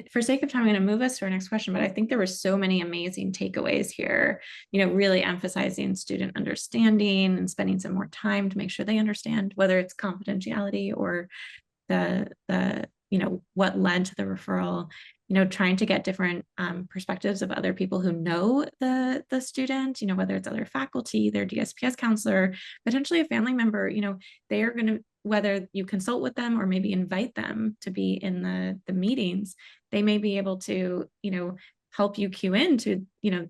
For sake of time, I'm going to move us to our next question, but I think there were so many amazing takeaways here, you know, really emphasizing student understanding and spending some more time to make sure they understand whether it's confidentiality or the you know, what led to the referral, you know, trying to get different perspectives of other people who know the student, you know, whether it's other faculty, their DSPS counselor, potentially a family member, you know, they are going to, whether you consult with them or maybe invite them to be in the meetings, they may be able to, you know, help you cue into, you know,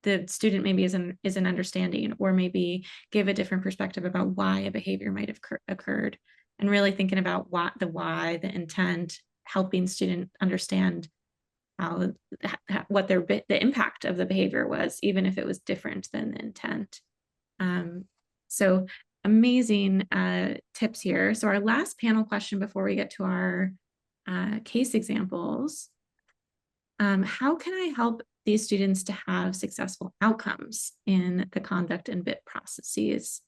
the student maybe isn't understanding, or maybe give a different perspective about why a behavior might have occurred, and really thinking about the intent, helping student understand how what the impact of the behavior was, even if it was different than the intent. So amazing tips here. So our last panel question before we get to our case examples. How can I help these students to have successful outcomes in the conduct and BIP processes?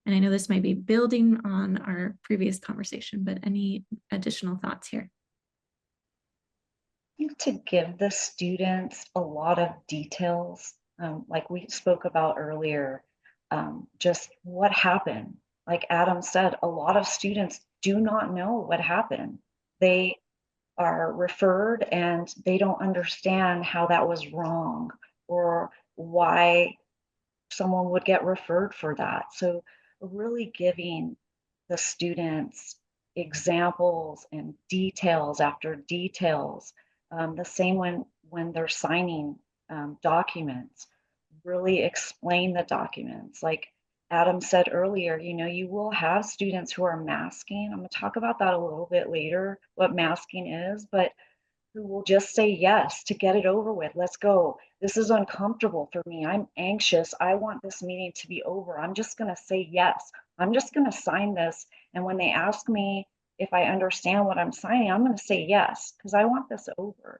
And I know this might be building on our previous conversation, but any additional thoughts here? I think to give the students a lot of details, like we spoke about earlier, just what happened. Like Adam said, a lot of students do not know what happened. They are referred and they don't understand how that was wrong or why someone would get referred for that. So really giving the students examples and details after details. The same when they're signing documents, really explain the documents. Like Adam said earlier, you know, you will have students who are masking. I'm going to talk about that a little bit later, what masking is, but who will just say yes to get it over with. Let's go. This is uncomfortable for me. I'm anxious. I want this meeting to be over. I'm just going to say yes. I'm just going to sign this. And when they ask me if I understand what I'm signing, I'm going to say yes, because I want this over.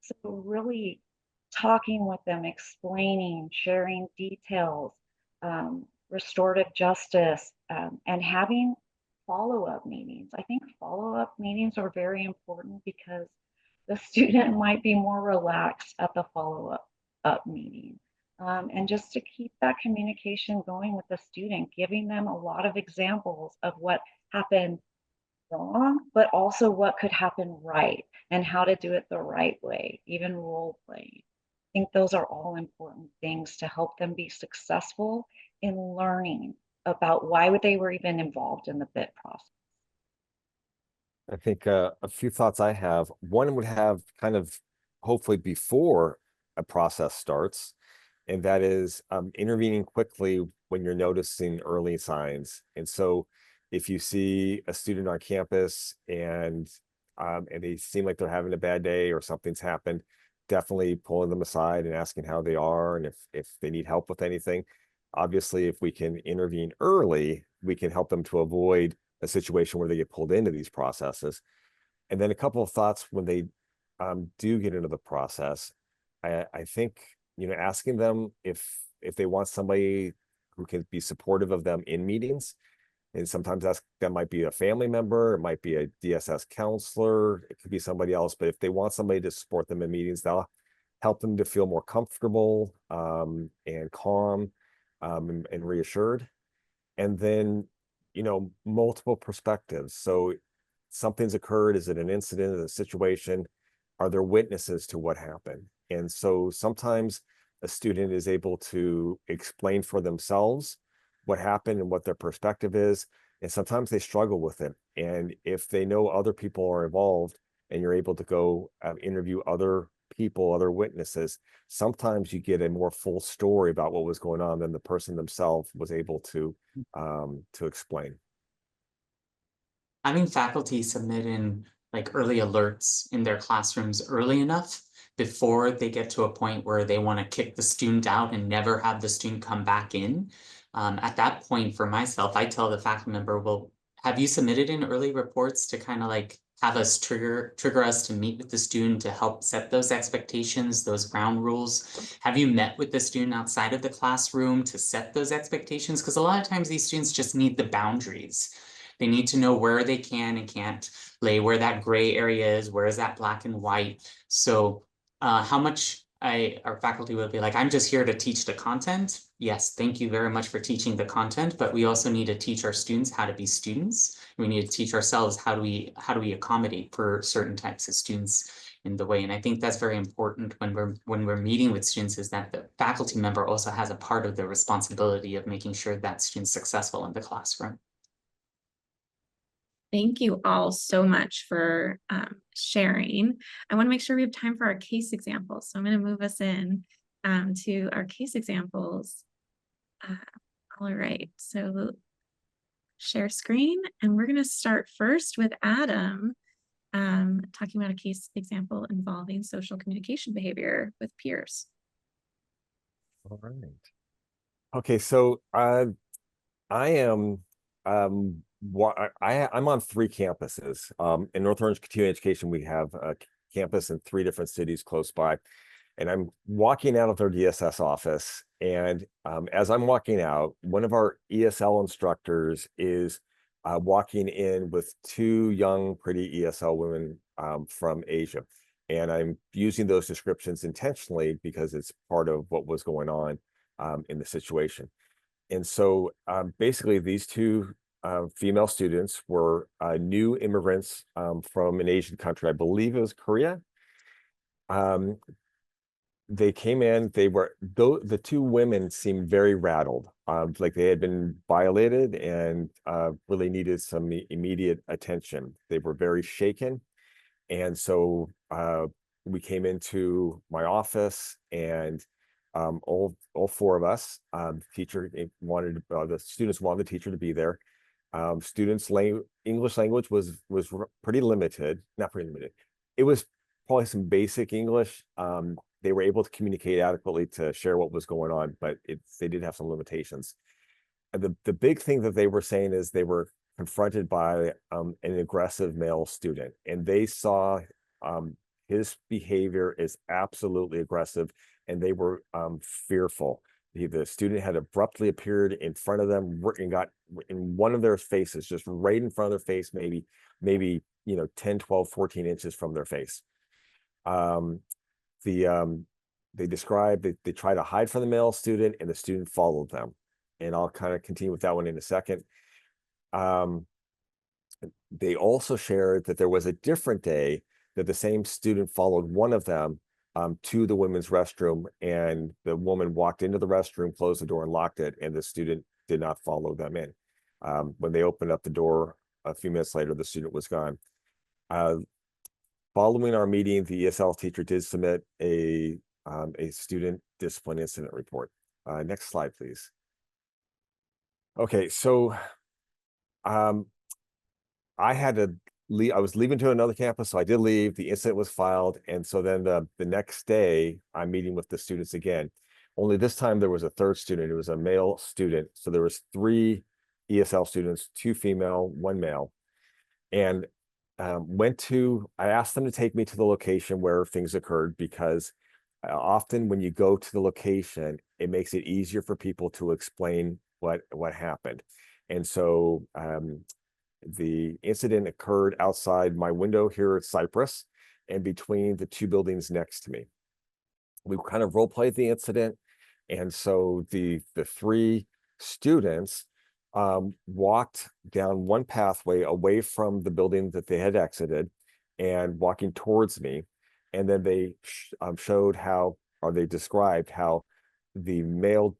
So really talking with them, explaining, sharing details, restorative justice, and having follow-up meetings. I think follow-up meetings are very important because the student might be more relaxed at the follow-up meeting. And just to keep that communication going with the student, giving them a lot of examples of what happened wrong, but also what could happen right and how to do it the right way, even role playing. I think those are all important things to help them be successful in learning about why they were even involved in the BIP process. I think a few thoughts I have. One would have kind of hopefully before a process starts, and that is intervening quickly when you're noticing early signs. And so if you see a student on campus and they seem like they're having a bad day or something's happened, definitely pulling them aside and asking how they are and if they need help with anything. Obviously, if we can intervene early, we can help them to avoid a situation where they get pulled into these processes. And then a couple of thoughts when they do get into the process. I think, asking them if they want somebody who can be supportive of them in meetings. And sometimes that might be a family member, it might be a DSS counselor, it could be somebody else. But if they want somebody to support them in meetings, they'll help them to feel more comfortable and calm and reassured. And then, multiple perspectives. So something's occurred. Is it an incident, a situation? Are there witnesses to what happened? And so sometimes a student is able to explain for themselves what happened and what their perspective is. And sometimes they struggle with it. And if they know other people are involved and you're able to go interview other people, other witnesses, sometimes you get a more full story about what was going on than the person themselves was able to explain. Having faculty submit in like early alerts in their classrooms early enough before they get to a point where they want to kick the student out and never have the student come back in. At that point, for myself, I tell the faculty member, well, have you submitted in early reports to kind of like have us trigger us to meet with the student to help set those expectations, those ground rules? Have you met with the student outside of the classroom to set those expectations? Because a lot of times these students just need the boundaries. They need to know where they can and can't lay, where that gray area is, where is that black and white. So how much our faculty will be like, I'm just here to teach the content. Yes, thank you very much for teaching the content, but we also need to teach our students how to be students. We need to teach ourselves how do we accommodate for certain types of students in the way. And I think that's very important when we're meeting with students, is that the faculty member also has a part of the responsibility of making sure that student's successful in the classroom. Thank you all so much for sharing. I want to make sure we have time for our case examples. So I'm going to move us in to our case examples. All right, so share screen, and we're going to start first with Adam talking about a case example involving social communication behavior with peers. All right. Okay, so I am I'm on 3 campuses. In North Orange Continuing Education, we have a campus in 3 different cities close by. And I'm walking out of their DSS office. And as I'm walking out, one of our ESL instructors is walking in with 2 young, pretty ESL women from Asia. And I'm using those descriptions intentionally because it's part of what was going on in the situation. And so basically these 2 female students were new immigrants from an Asian country. I believe it was Korea. They came in, the 2 women seemed very rattled, like they had been violated and really needed some immediate attention. They were very shaken. And so we came into my office, and all 4 of us, the students wanted the teacher to be there. English language was pretty limited, not pretty limited. It was probably some basic English. They were able to communicate adequately to share what was going on, but they did have some limitations. And the big thing that they were saying is they were confronted by an aggressive male student, and they saw his behavior is absolutely aggressive, and they were fearful. The student had abruptly appeared in front of them and got in one of their faces, just right in front of their face, maybe 10, 12, 14 inches from their face. They described they tried to hide from the male student, and the student followed them. And I'll kind of continue with that one in a second. They also shared that there was a different day that the same student followed one of them to the women's restroom, and the woman walked into the restroom, closed the door, and locked it, and the student did not follow them in. When they opened up the door a few minutes later, the student was gone. Following our meeting, the ESL teacher did submit a student discipline incident report. Next slide, please. Okay, so I had to leave. I was leaving to another campus, so I did leave. The incident was filed, and so then the next day, I'm meeting with the students again. Only this time there was a third student. It was a male student. So there was 3 ESL students, 2 female, 1 male, and I asked them to take me to the location where things occurred, because often when you go to the location, it makes it easier for people to explain what happened. And so the incident occurred outside my window here at Cypress and between the 2 buildings next to me. We kind of role played the incident. And so the 3 students walked down one pathway away from the building that they had exited and walking towards me. And then they showed how, or they described how the male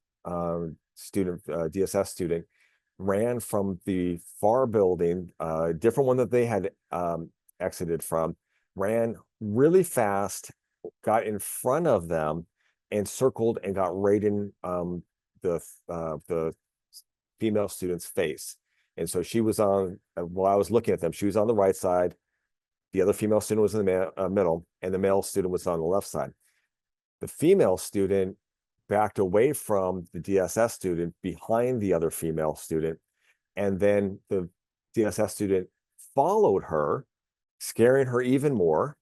student, DSS student, ran from the far building, different one that they had exited from, ran really fast, got in front of them, and circled and got right in the female student's face. And so she was on, while I was looking at them, she was on the right side. The other female student was in the middle, and the male student was on the left side. The female student backed away from the DSS student behind the other female student. And then the DSS student followed her, scaring her even more.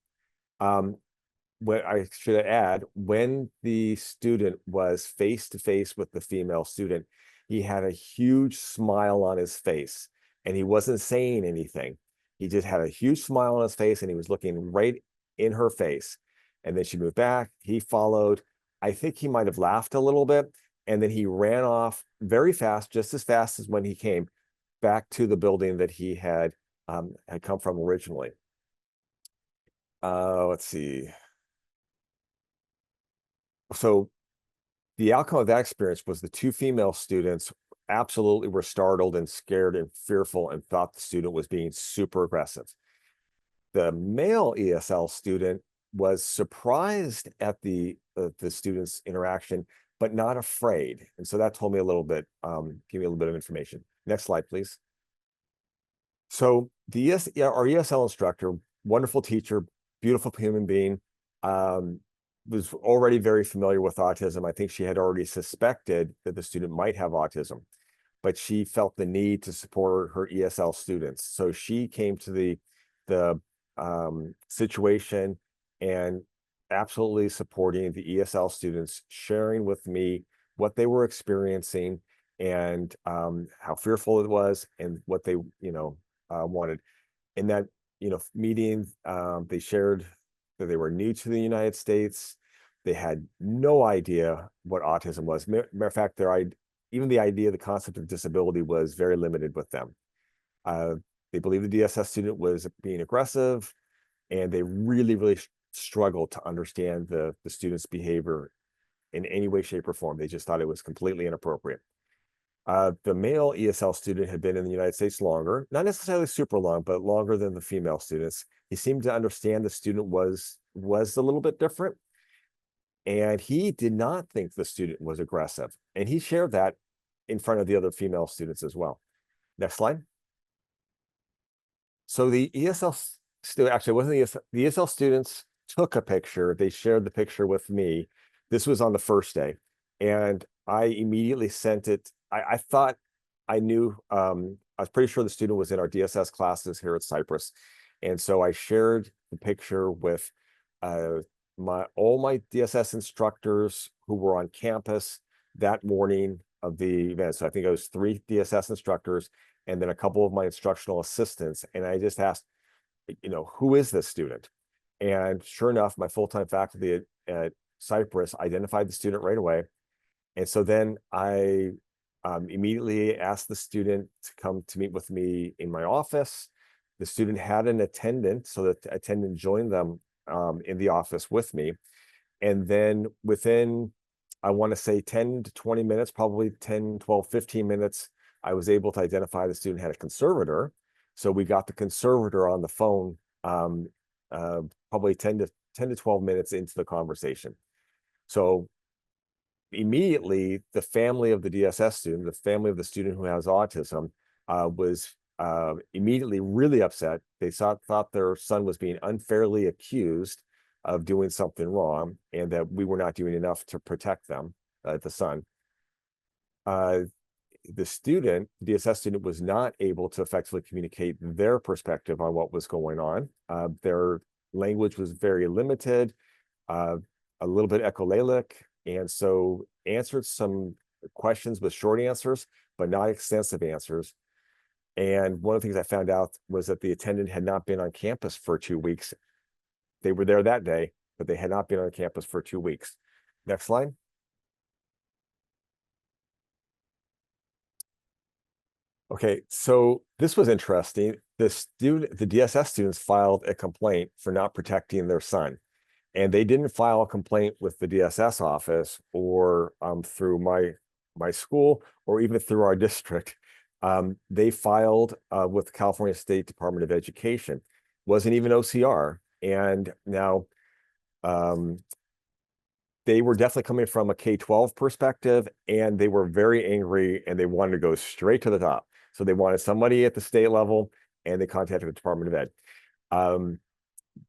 What I should add, when the student was face to face with the female student, he had a huge smile on his face, and he wasn't saying anything. He just had a huge smile on his face, and he was looking right in her face. And then she moved back. He followed. I think he might have laughed a little bit, and then he ran off very fast, just as fast as when he came back to the building that he had come from originally. Let's see. So the outcome of that experience was the 2 female students absolutely were startled and scared and fearful and thought the student was being super aggressive. The male ESL student was surprised at the student's interaction, but not afraid. And so that told me a little bit, gave me a little bit of information. Next slide, please. So the our ESL instructor, wonderful teacher, beautiful human being, was already very familiar with autism. I think she had already suspected that the student might have autism, but she felt the need to support her ESL students. So she came to the situation and absolutely supporting the ESL students, sharing with me what they were experiencing and how fearful it was and what they, wanted. In that, meeting, they shared that they were new to the United States. They had no idea what autism was. Matter of fact, even the idea, the concept of disability was very limited with them. They believed the DSS student was being aggressive, and they really, really struggled to understand the student's behavior in any way, shape, or form. They just thought it was completely inappropriate. The male ESL student had been in the United States longer, not necessarily super long, but longer than the female students. He seemed to understand the student was a little bit different, and he did not think the student was aggressive. And he shared that in front of the other female students as well. Next slide. So the ESL student, actually, it wasn't the ESL students took a picture. They shared the picture with me. This was on the first day, and I immediately sent it. I thought I knew, I was pretty sure the student was in our DSS classes here at Cypress. And so I shared the picture with all my DSS instructors who were on campus that morning of the event. So I think it was 3 DSS instructors and then a couple of my instructional assistants. And I just asked, who is this student? And sure enough, my full-time faculty at Cypress identified the student right away. And so then I immediately asked the student to come to meet with me in my office. The student had an attendant, so that the attendant joined them in the office with me. And then within, I want to say 10 to 20 minutes, probably 10, 12, 15 minutes, I was able to identify the student had a conservator. So we got the conservator on the phone probably 10 to 12 minutes into the conversation. So immediately, the family of the DSS student, the family of the student who has autism, was immediately really upset. They thought their son was being unfairly accused of doing something wrong, and that we were not doing enough to protect them, the son. The student, the DSS student, was not able to effectively communicate their perspective on what was going on. Their language was very limited, a little bit echolalic, and so answered some questions with short answers, but not extensive answers. And one of the things I found out was that the attendant had not been on campus for 2 weeks. They were there that day, but they had not been on campus for 2 weeks. Next slide. Okay, so this was interesting. The DSS students filed a complaint for not protecting their son. And they didn't file a complaint with the DSS office or through my school or even through our district. They filed with the California State Department of Education. Wasn't even OCR. And now they were definitely coming from a K-12 perspective, and they were very angry, and they wanted to go straight to the top. So they wanted somebody at the state level, and they contacted the Department of Ed.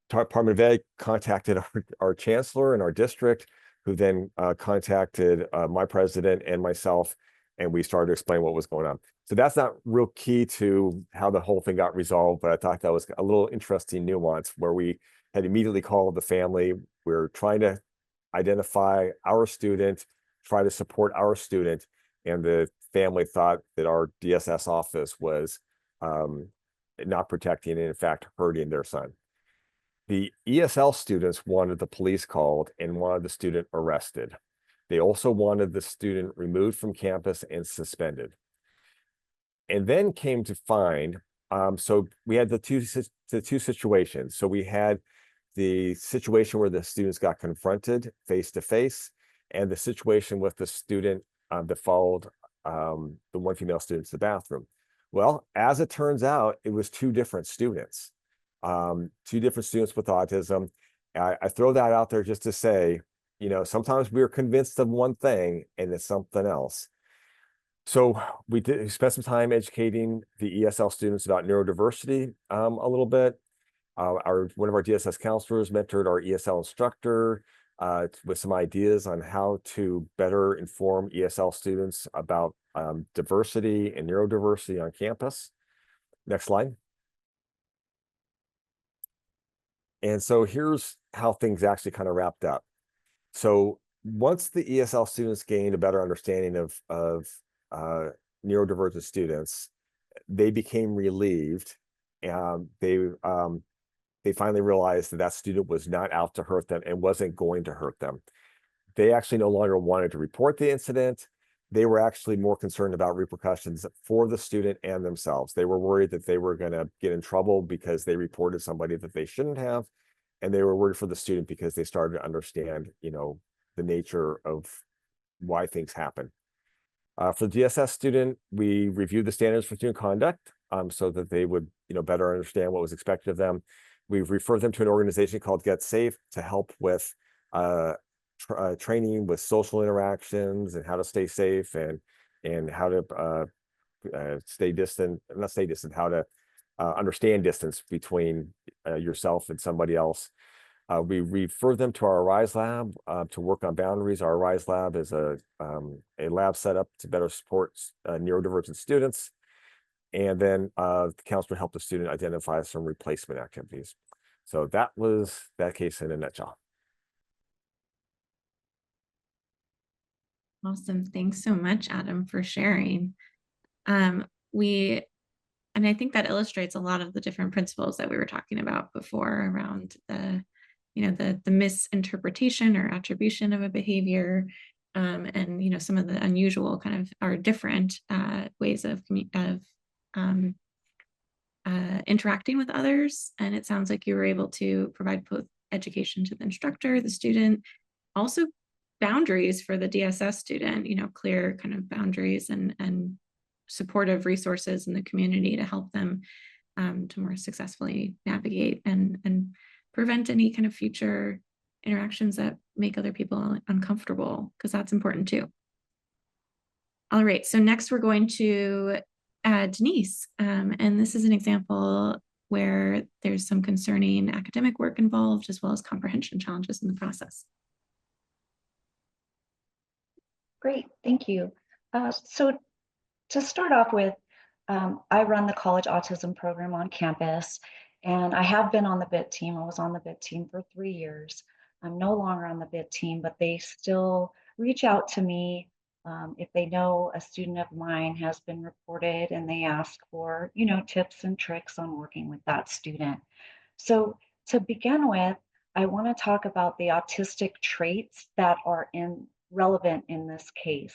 Department of Ed contacted our chancellor in our district, who then contacted my president and myself, and we started to explain what was going on. So that's not real key to how the whole thing got resolved, but I thought that was a little interesting nuance where we had immediately called the family. We're trying to identify our student, try to support our student, and the family thought that our DSS office was not protecting and in fact hurting their son. The ESL students wanted the police called and wanted the student arrested. They also wanted the student removed from campus and suspended. And then came to find, so we had the two situations. So we had the situation where the students got confronted face to face, and the situation with the student that followed the one female student to the bathroom. Well, as it turns out, it was two different students. Two different students with autism. I throw that out there just to say, sometimes we're convinced of one thing and it's something else. So we spent some time educating the ESL students about neurodiversity a little bit. One of our DSS counselors mentored our ESL instructor with some ideas on how to better inform ESL students about diversity and neurodiversity on campus. Next slide. And so here's how things actually kind of wrapped up. So once the ESL students gained a better understanding of neurodivergent students, they became relieved. They finally realized that student was not out to hurt them and wasn't going to hurt them. They actually no longer wanted to report the incident. They were actually more concerned about repercussions for the student and themselves. They were worried that they were going to get in trouble because they reported somebody that they shouldn't have. And they were worried for the student because they started to understand, the nature of why things happen. For the DSS student, we reviewed the standards for student conduct so that they would, better understand what was expected of them. We've referred them to an organization called Get Safe to help with training with social interactions and how to stay safe and how to stay distant, not stay distant, how to understand distance between yourself and somebody else. We refer them to our Arise lab to work on boundaries. Our Arise lab is a lab set up to better support neurodivergent students. And then the counselor helped the student identify some replacement activities. So that was that case in a nutshell. Awesome. Thanks so much, Adam, for sharing. And I think that illustrates a lot of the different principles that we were talking about before around the misinterpretation or attribution of a behavior, and some of the unusual kind of or different ways of interacting with others. And it sounds like you were able to provide both education to the instructor, the student, also boundaries for the DSS student, clear kind of boundaries and supportive resources in the community to help them to more successfully navigate and prevent any kind of future interactions that make other people uncomfortable, because that's important too. All right, so next we're going to Denise, and this is an example where there's some concerning academic work involved, as well as comprehension challenges in the process. Great, thank you. So to start off with, I run the college autism program on campus, and I have been on the BIT team. I was on the BIT team for 3 years. I'm no longer on the BIT team, but they still reach out to me if they know a student of mine has been reported, and they ask for, tips and tricks on working with that student. So to begin with, I want to talk about the autistic traits that are relevant in this case.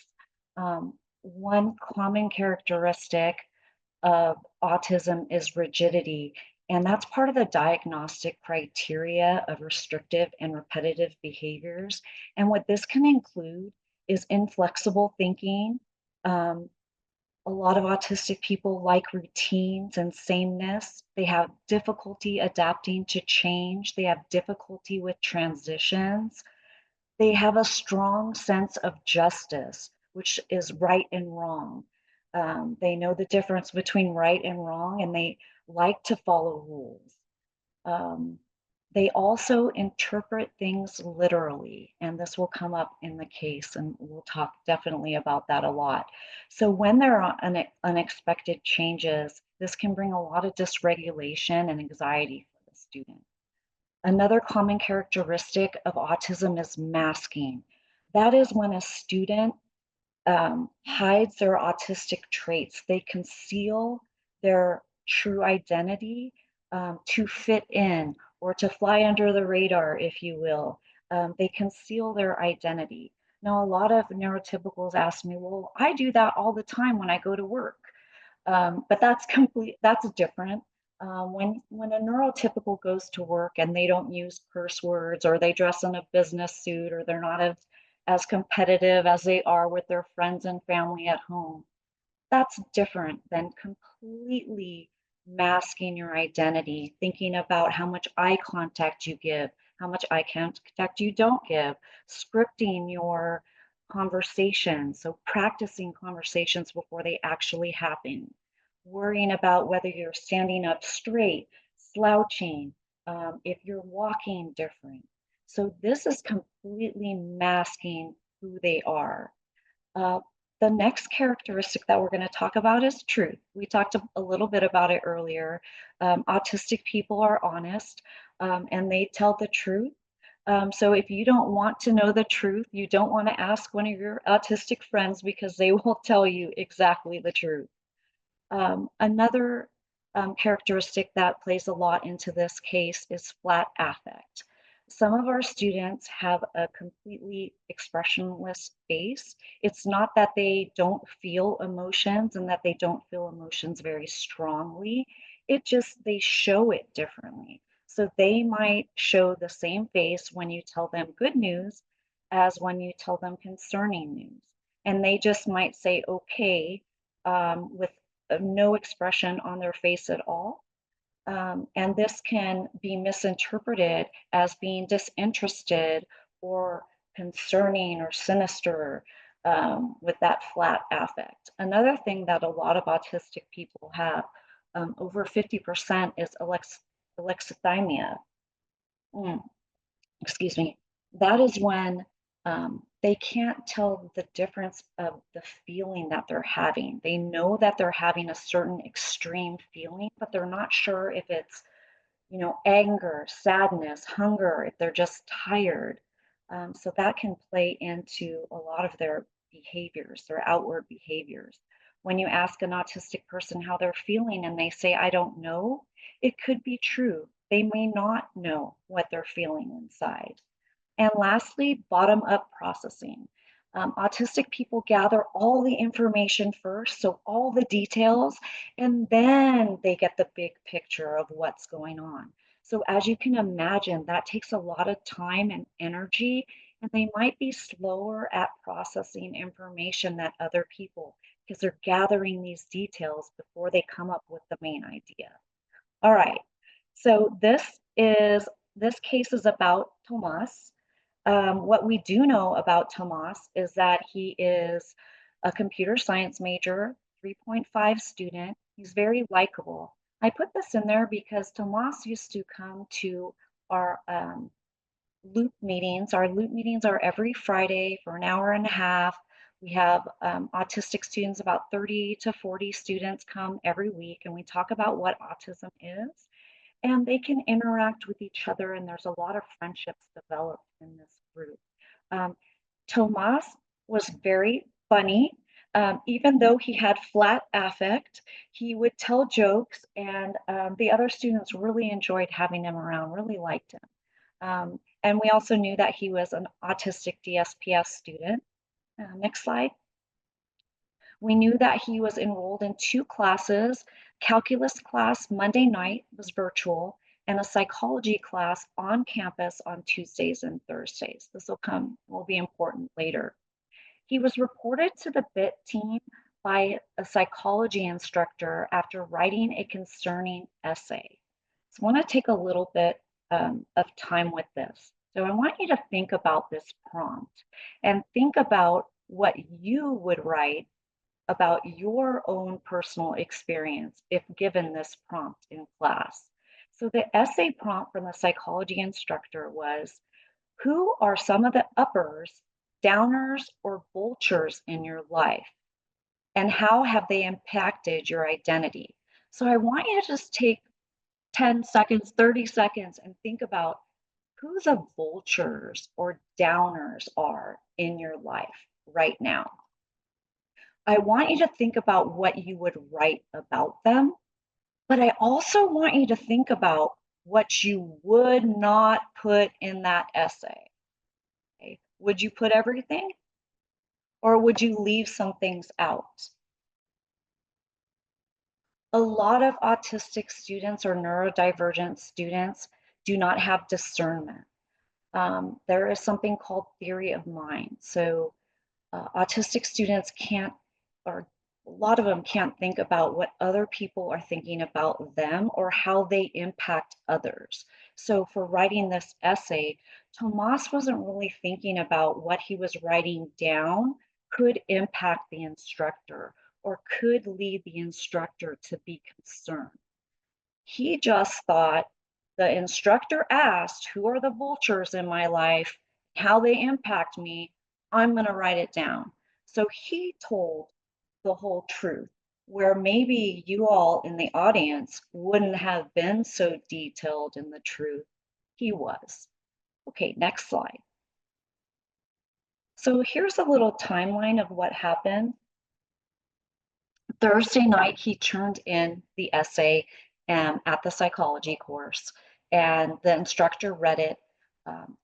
One common characteristic of autism is rigidity, and that's part of the diagnostic criteria of restrictive and repetitive behaviors. And what this can include is inflexible thinking. A lot of autistic people like routines and sameness. They have difficulty adapting to change. They have difficulty with transitions. They have a strong sense of justice, which is right and wrong. They know the difference between right and wrong, and they like to follow rules. They also interpret things literally, and this will come up in the case, and we'll talk definitely about that a lot. So when there are unexpected changes, this can bring a lot of dysregulation and anxiety for the student. Another common characteristic of autism is masking. That is when a student hides their autistic traits. They conceal their true identity to fit in or to fly under the radar, if you will. They conceal their identity. Now, a lot of neurotypicals ask me, well, I do that all the time when I go to work. But that's different. When a neurotypical goes to work and they don't use curse words, or they dress in a business suit, or they're not as competitive as they are with their friends and family at home, that's different than completely masking your identity, thinking about how much eye contact you give, how much eye contact you don't give, scripting your conversations, so practicing conversations before they actually happen, worrying about whether you're standing up straight, slouching, if you're walking different. So this is completely masking who they are. The next characteristic that we're going to talk about is truth. We talked a little bit about it earlier. Autistic people are honest, and they tell the truth. So if you don't want to know the truth, you don't want to ask one of your autistic friends, because they will tell you exactly the truth. Another characteristic that plays a lot into this case is flat affect. Some of our students have a completely expressionless face. It's not that they don't feel emotions and that they don't feel emotions very strongly. It just, they show it differently. So they might show the same face when you tell them good news as when you tell them concerning news. And they just might say, okay, with no expression on their face at all. And this can be misinterpreted as being disinterested or concerning or sinister with that flat affect. Another thing that a lot of autistic people have, over 50%, is alexithymia. Excuse me. That is when they can't tell the difference of the feeling that they're having. They know that they're having a certain extreme feeling, but they're not sure if it's, anger, sadness, hunger, if they're just tired. So that can play into a lot of their behaviors, their outward behaviors. When you ask an autistic person how they're feeling and they say, I don't know, it could be true. They may not know what they're feeling inside. And lastly, bottom-up processing. Autistic people gather all the information first, so all the details, and then they get the big picture of what's going on. So as you can imagine, that takes a lot of time and energy, and they might be slower at processing information than other people, because they're gathering these details before they come up with the main idea. All right. So this case is about Tomas. What we do know about Tomas is that he is a computer science major, 3.5 student. He's very likable. I put this in there because Tomas used to come to our loop meetings. Our loop meetings are every Friday for an hour and a half. We have autistic students, about 30 to 40 students come every week, and we talk about what autism is. And they can interact with each other, and there's a lot of friendships developed in this group. Tomas was very funny. Even though he had flat affect, he would tell jokes, and the other students really enjoyed having him around, really liked him. And we also knew that he was an autistic DSPS student. Next slide. We knew that he was enrolled in 2 classes. Calculus class Monday night was virtual, and a psychology class on campus on Tuesdays and Thursdays. This will be important later. He was reported to the BIT team by a psychology instructor after writing a concerning essay. So I want to take a little bit of time with this. So I want you to think about this prompt and think about what you would write about your own personal experience if given this prompt in class. So the essay prompt from the psychology instructor was, who are some of the uppers, downers, or vultures in your life? And how have they impacted your identity? So I want you to just take 10 seconds, 30 seconds, and think about who the vultures or downers are in your life right now. I want you to think about what you would write about them, but I also want you to think about what you would not put in that essay. Okay? Would you put everything? Or would you leave some things out? A lot of autistic students or neurodivergent students do not have discernment. There is something called theory of mind. So autistic students can't, or a lot of them can't think about what other people are thinking about them or how they impact others. So for writing this essay, Tomas wasn't really thinking about what he was writing down could impact the instructor or could lead the instructor to be concerned. He just thought the instructor asked, who are the vultures in my life, how they impact me, I'm going to write it down. So he told the whole truth, where maybe you all in the audience wouldn't have been so detailed in the truth. He was. Okay, next slide. So here's a little timeline of what happened. Thursday night, he turned in the essay at the psychology course, and the instructor read it.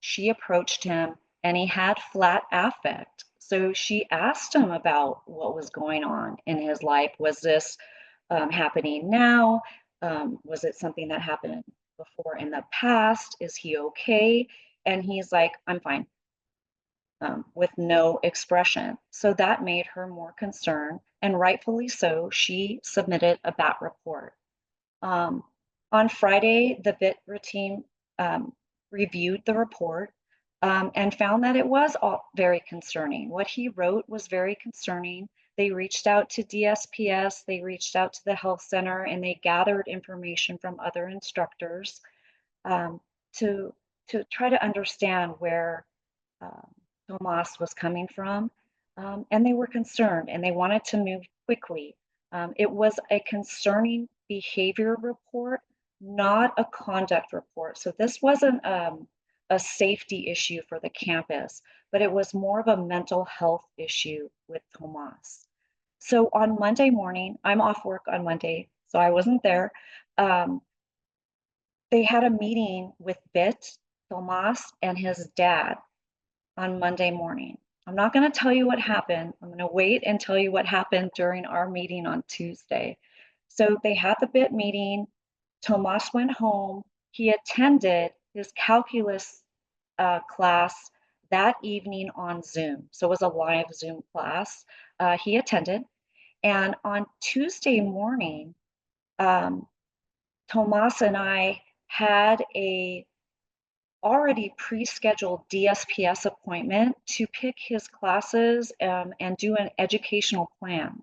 She approached him, and he had flat affect. So she asked him about what was going on in his life. Was this happening now? Was it something that happened before in the past? Is he okay? And he's like, I'm fine. With no expression. So that made her more concerned, and rightfully so. She submitted a BAT report. On Friday, the BIT team reviewed the report and found that it was all very concerning. What he wrote was very concerning. They reached out to DSPS, they reached out to the health center, and they gathered information from other instructors to try to understand where Tomas was coming from, and they were concerned and they wanted to move quickly. It was a concerning behavior report, not a conduct report. So this wasn't a safety issue for the campus, but it was more of a mental health issue with Tomas. So on Monday morning, I'm off work on Monday, so I wasn't there. They had a meeting with BIT, Tomas, and his dad on Monday morning. I'm not going to tell you what happened. I'm going to wait and tell you what happened during our meeting on Tuesday. So they had the BIT meeting. Tomas went home. He attended his calculus class that evening on Zoom. So it was a live Zoom class. He attended. And on Tuesday morning, Tomas and I had a already pre-scheduled DSPS appointment to pick his classes and do an educational plan.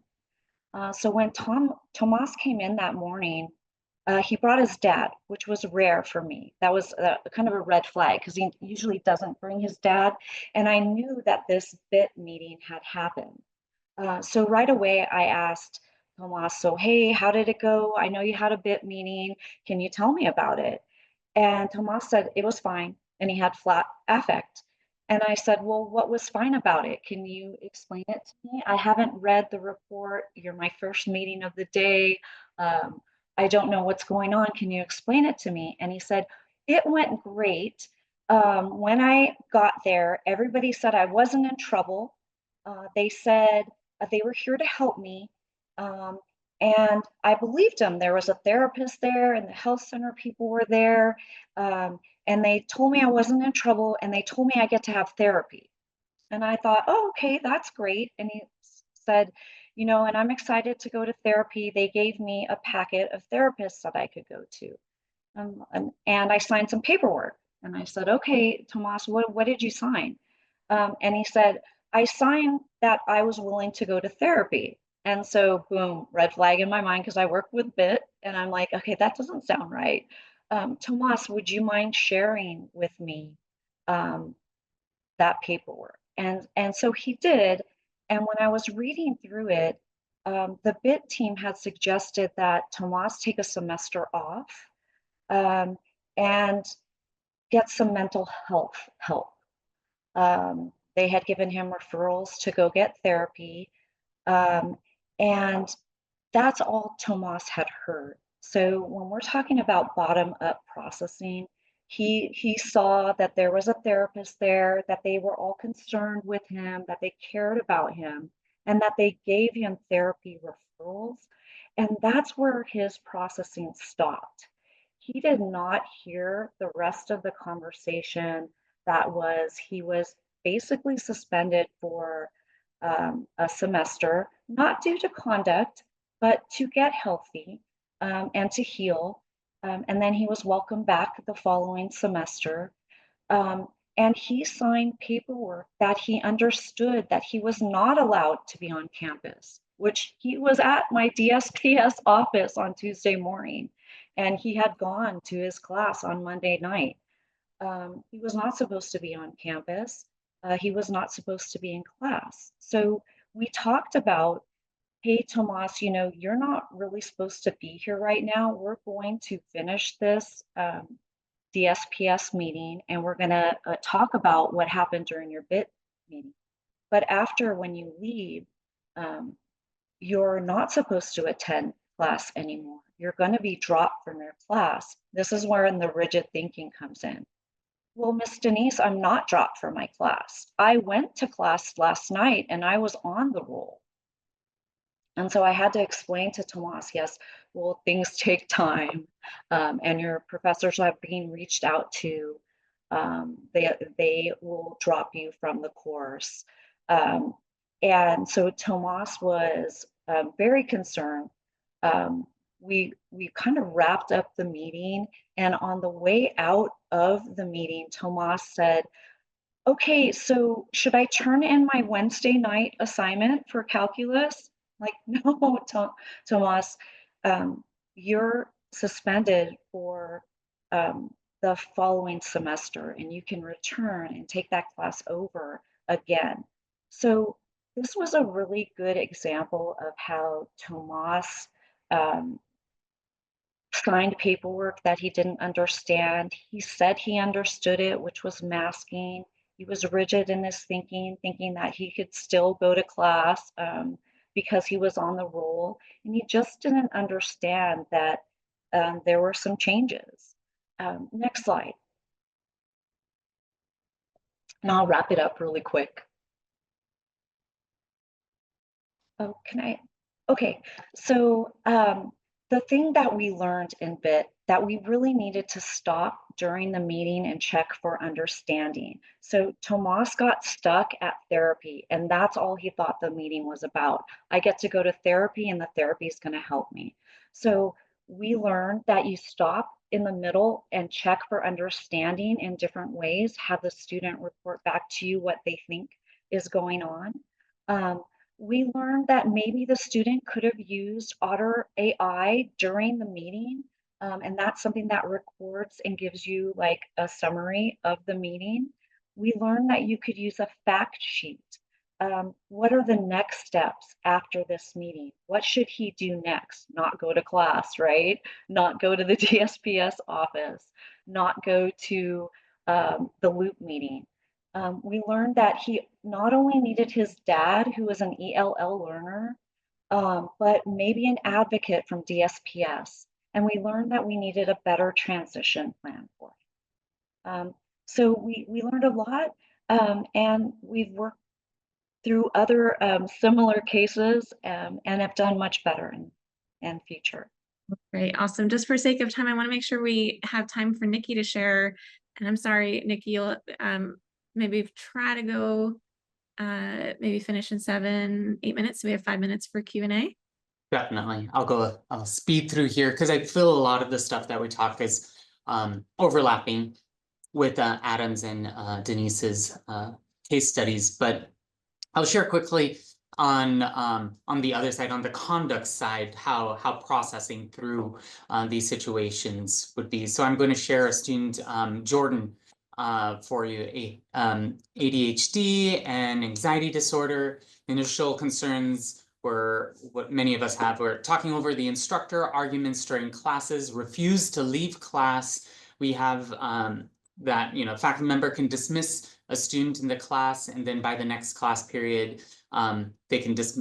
So when Tomas came in that morning, he brought his dad, which was rare for me. That was kind of a red flag because he usually doesn't bring his dad. And I knew that this BIT meeting had happened. So right away, I asked Tomas, so, hey, how did it go? I know you had a BIT meeting. Can you tell me about it? And Tomas said it was fine. And he had flat affect. And I said, well, what was fine about it? Can you explain it to me? I haven't read the report. You're my first meeting of the day. I don't know what's going on. Can you explain it to me? And he said, it went great. When I got there, everybody said I wasn't in trouble. They said they were here to help me. And I believed them. There was a therapist there and the health center people were there. And they told me I wasn't in trouble and they told me I get to have therapy. And I thought, oh, okay, that's great. And he said, you know, and I'm excited to go to therapy. They gave me a packet of therapists that I could go to. And I signed some paperwork. And I said, okay, Tomas, what did you sign? And he said, I signed that I was willing to go to therapy. And so, boom, red flag in my mind because I work with BIT. And I'm like, okay, that doesn't sound right. Tomas, would you mind sharing with me that paperwork? And so he did. And when I was reading through it, the BIT team had suggested that Tomas take a semester off and get some mental health help. They had given him referrals to go get therapy. And that's all Tomas had heard. So when we're talking about bottom-up processing, he saw that there was a therapist there, that they were all concerned with him, that they cared about him, and that they gave him therapy referrals. And that's where his processing stopped. He did not hear the rest of the conversation that was, he was basically suspended for a semester, not due to conduct, but to get healthy and to heal. And then he was welcomed back the following semester. And he signed paperwork that he understood that he was not allowed to be on campus, which he was at my DSPS office on Tuesday morning, and he had gone to his class on Monday night. He was not supposed to be on campus. He was not supposed to be in class. So we talked about, hey, Tomas, you know, you're not really supposed to be here right now. We're going to finish this DSPS meeting and we're going to talk about what happened during your BIT meeting. But after, when you leave, you're not supposed to attend class anymore. You're going to be dropped from your class. This is where the rigid thinking comes in. Well, Miss Denise, I'm not dropped from my class. I went to class last night and I was on the roll. And so I had to explain to Tomas, yes, well, things take time and your professors are being reached out to. They will drop you from the course. And so Tomas was very concerned. We kind of wrapped up the meeting, and on the way out of the meeting, Tomas said, okay, so should I turn in my Wednesday night assignment for calculus? Like, no, Tomas, you're suspended for the following semester and you can return and take that class over again. So this was a really good example of how Tomas signed paperwork that he didn't understand. He said he understood it, which was masking. He was rigid in his thinking that he could still go to class because he was on the roll. And he just didn't understand that there were some changes. Next slide. And I'll wrap it up really quick. Oh, can I? Okay, so the thing that we learned in BIT that we really needed to stop during the meeting and check for understanding. So Tomas got stuck at therapy, and that's all he thought the meeting was about. I get to go to therapy and the therapy is going to help me. So We learned that you stop in the middle and check for understanding in different ways. Have the student report back to you what they think is going on. We learned that maybe the student could have used Otter AI during the meeting, and that's something that records and gives you like a summary of the meeting. We learned that you could use a fact sheet. What are the next steps after this meeting? What should he do next? Not go to class, right? Not go to the DSPS office, not go to the loop meeting. We learned that he not only needed his dad, who was an ELL learner, but maybe an advocate from DSPS. And we learned that we needed a better transition plan for him. So we learned a lot, and we've worked through other similar cases and have done much better in future. Great, awesome. Just for sake of time, I want to make sure we have time for Nikki to share. And I'm sorry, Nikki, you'll maybe try to go maybe finish in 7-8 minutes. So we have 5 minutes for Q&A. Definitely. I'll speed through here because I feel a lot of the stuff that we talk is overlapping with Adam's and Denise's case studies, but I'll share quickly on the other side, on the conduct side, how processing through these situations would be. So I'm going to share a student, Jordan, for you, ADHD and anxiety disorder. Initial concerns were what many of us have. We're talking over the instructor, arguments during classes, refuse to leave class. We have that, faculty member can dismiss a student in the class, and then by the next class period, they can just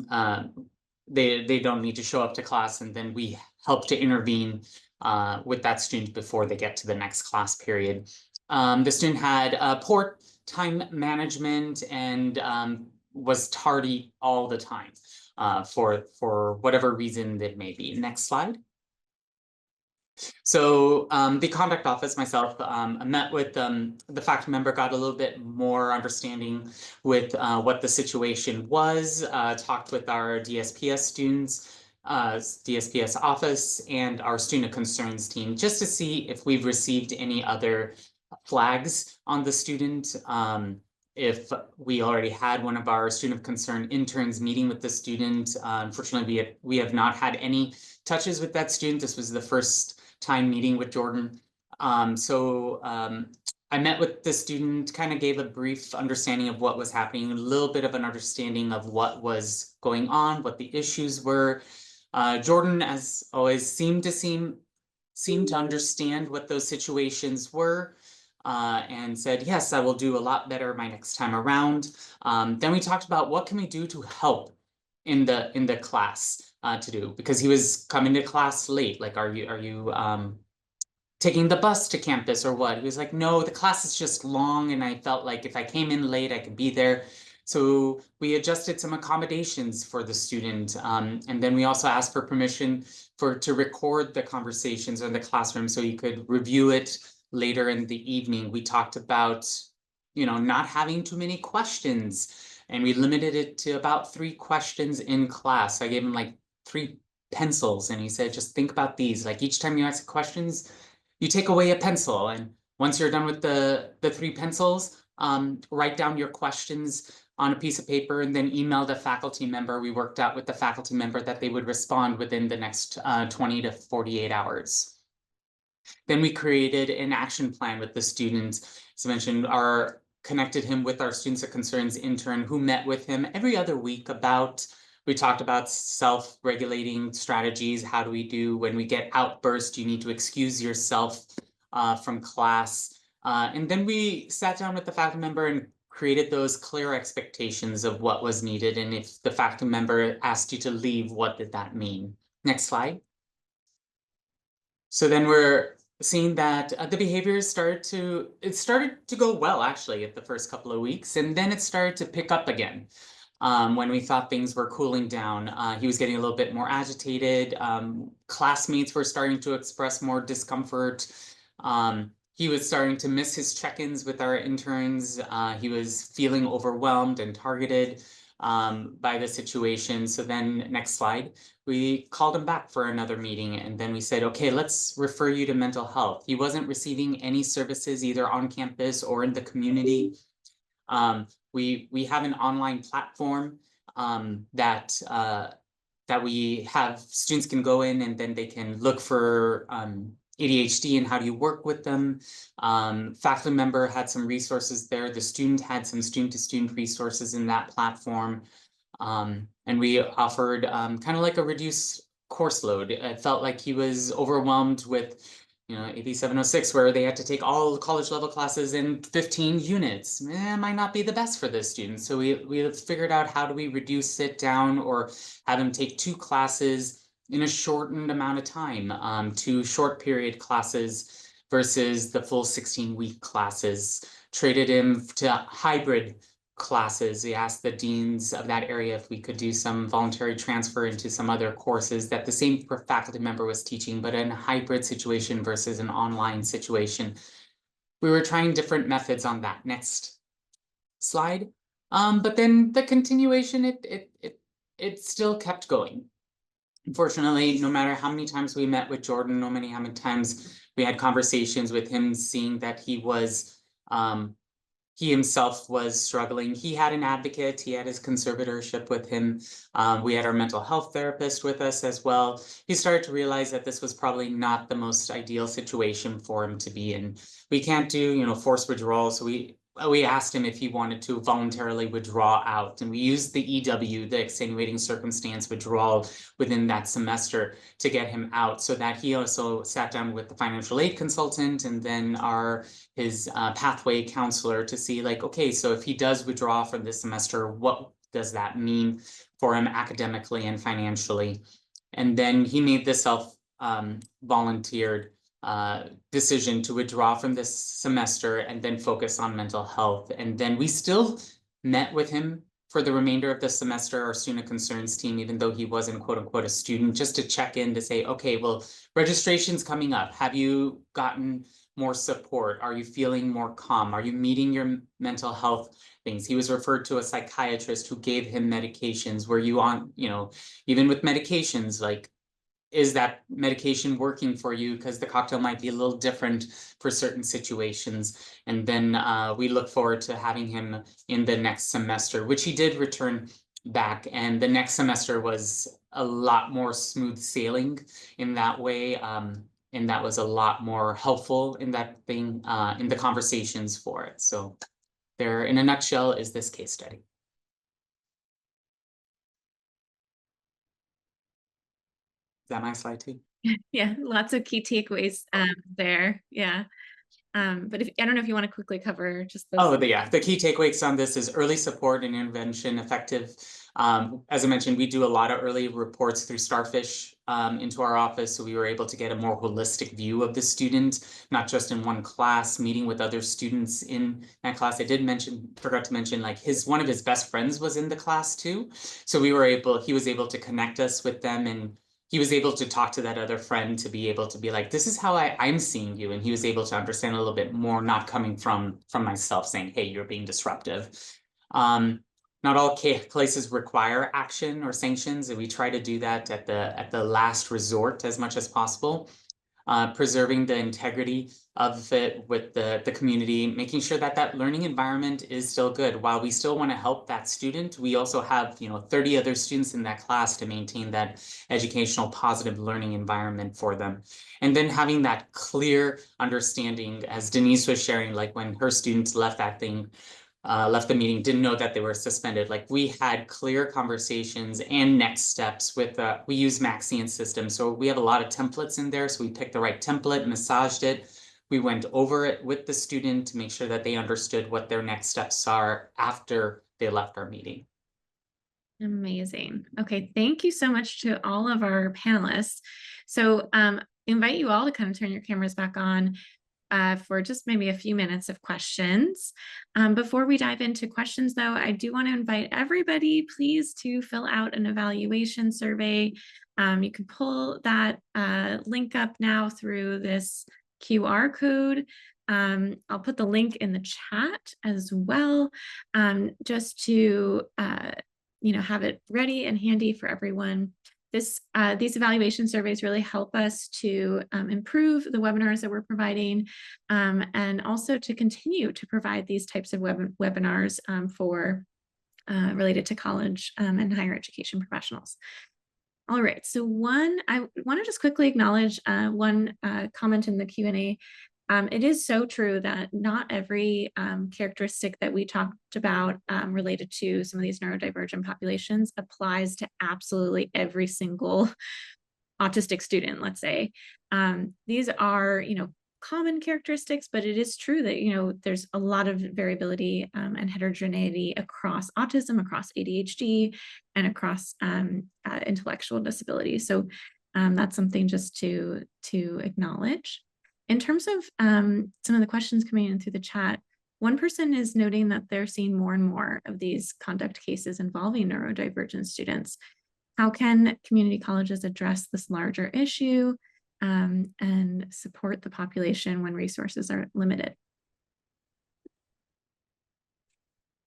they don't need to show up to class, and then we help to intervene with that student before they get to the next class period. The student had poor time management and was tardy all the time for whatever reason that may be. Next slide. So the conduct office, myself, I met with the faculty member, got a little bit more understanding with what the situation was, talked with our DSPS students, DSPS office, and our student concerns team, just to see if we've received any other flags on the student. If we already had one of our student of concern interns meeting with the student. Unfortunately, we have not had any touches with that student. This was the first time meeting with Jordan. I met with the student, kind of gave a brief understanding of what was happening, a little bit of an understanding of what was going on, what the issues were. Jordan, as always, seemed to understand what those situations were. And said, yes, I will do a lot better my next time around. Then we talked about what can we do to help in the class to do, because he was coming to class late. Like, are you taking the bus to campus or what? He was like, no, the class is just long, and I felt like if I came in late, I could be there. So we adjusted some accommodations for the student. And then we also asked for permission to record the conversations in the classroom so he could review it later in the evening. We talked about, not having too many questions, and we limited it to about 3 questions in class. I gave him like 3 pencils, and he said, just think about these. Like, each time you ask questions, you take away a pencil, and once you're done with the 3 pencils, write down your questions on a piece of paper and then email the faculty member. We worked out with the faculty member that they would respond within the next 20 to 48 hours. Then we created an action plan with the students. As I mentioned, connected him with our students of concerns intern, who met with him every other week we talked about self-regulating strategies. How do we do when we get outbursts? You need to excuse yourself from class. And then we sat down with the faculty member and created those clear expectations of what was needed. And if the faculty member asked you to leave, what did that mean? Next slide. So then we're seeing that the behaviors started to go well, actually, at the first couple of weeks, and then it started to pick up again. When we thought things were cooling down, he was getting a little bit more agitated. Classmates were starting to express more discomfort. He was starting to miss his check-ins with our interns. He was feeling overwhelmed and targeted. by the situation. So then next slide, we called him back for another meeting, and then we said, okay, let's refer you to mental health. He wasn't receiving any services either on campus or in the community. We have an online platform that we have students can go in, and then they can look for ADHD and how do you work with them. Faculty member had some resources there. The student had some student-to-student resources in that platform. And we offered kind of like a reduced course load. It felt like he was overwhelmed with, you know, AB 706, where they had to take all college level classes in 15 units. Might not be the best for this student. So we figured out how do we reduce it down or have him take 2 classes in a shortened amount of time, 2 short period classes versus the full 16-week classes. Traded him to hybrid classes. We asked the deans of that area if we could do some voluntary transfer into some other courses that the same faculty member was teaching, but in a hybrid situation versus an online situation. We were trying different methods on that. Next slide. But then the continuation, it still kept going. Unfortunately, no matter how many times we met with Jordan, no matter how many times we had conversations with him, seeing that he was he himself was struggling. He had an advocate. He had his conservatorship with him. We had our mental health therapist with us as well. He started to realize that this was probably not the most ideal situation for him to be in. We can't do, you know, forced withdrawal. So we asked him if he wanted to voluntarily withdraw out, and we used the EW, the extenuating circumstance withdrawal, within that semester to get him out, so that he also sat down with the financial aid consultant and then his pathway counselor to see, like, okay, so if he does withdraw from this semester, what does that mean for him academically and financially? And then he made the volunteered decision to withdraw from this semester and then focus on mental health. And then we still met with him for the remainder of the semester, our student concerns team, even though he wasn't quote unquote a student, just to check in to say, okay, well, registration's coming up. Have you gotten more support? Are you feeling more calm? Are you meeting your mental health things? He was referred to a psychiatrist who gave him medications. Were you on, you know, even with medications, like, is that medication working for you? Because the cocktail might be a little different for certain situations. And then we look forward to having him in the next semester, which he did return back. And the next semester was a lot more smooth sailing in that way. And that was a lot more helpful in that thing, in the conversations for it. So there, in a nutshell, is this case study. Is that my slide too? Yeah, lots of key takeaways there. Yeah. But I don't know if you want to quickly cover just those. Oh, the key takeaways on this is early support and intervention effective. As I mentioned, we do a lot of early reports through Starfish into our office, so we were able to get a more holistic view of the student, not just in one class, meeting with other students in that class. I forgot to mention, like, one of his best friends was in the class too. So he was able to connect us with them, and he was able to talk to that other friend to be able to be like, this is how I'm seeing you. And he was able to understand a little bit more, not coming from myself saying, hey, you're being disruptive. Not all places require action or sanctions, and we try to do that at the last resort as much as possible. Preserving the integrity of it with the community, making sure that learning environment is still good. While we still want to help that student, we also have, 30 other students in that class to maintain that educational positive learning environment for them. And then having that clear understanding, as Denise was sharing, like when her students left left the meeting, didn't know that they were suspended. Like, we had clear conversations and next steps with, we use Maxian system. So we have a lot of templates in there. So we picked the right template, massaged it. We went over it with the student to make sure that they understood what their next steps are after they left our meeting. Amazing. Okay, thank you so much to all of our panelists. So invite you all to kind of turn your cameras back on for just maybe a few minutes of questions. Before we dive into questions, though, I do want to invite everybody, please, to fill out an evaluation survey. You can pull that link up now through this QR code. I'll put the link in the chat as well, just to have it ready and handy for everyone. These evaluation surveys really help us to improve the webinars that we're providing, and also to continue to provide these types of webinars for related to college and higher education professionals. All right, so I want to just quickly acknowledge one comment in the Q&A. It is so true that not every characteristic that we talked about related to some of these neurodivergent populations applies to absolutely every single autistic student, let's say. These are, common characteristics, but it is true that, there's a lot of variability and heterogeneity across autism, across ADHD, and across intellectual disability. So that's something just to acknowledge. In terms of some of the questions coming in through the chat, one person is noting that they're seeing more and more of these conduct cases involving neurodivergent students. How can community colleges address this larger issue and support the population when resources are limited?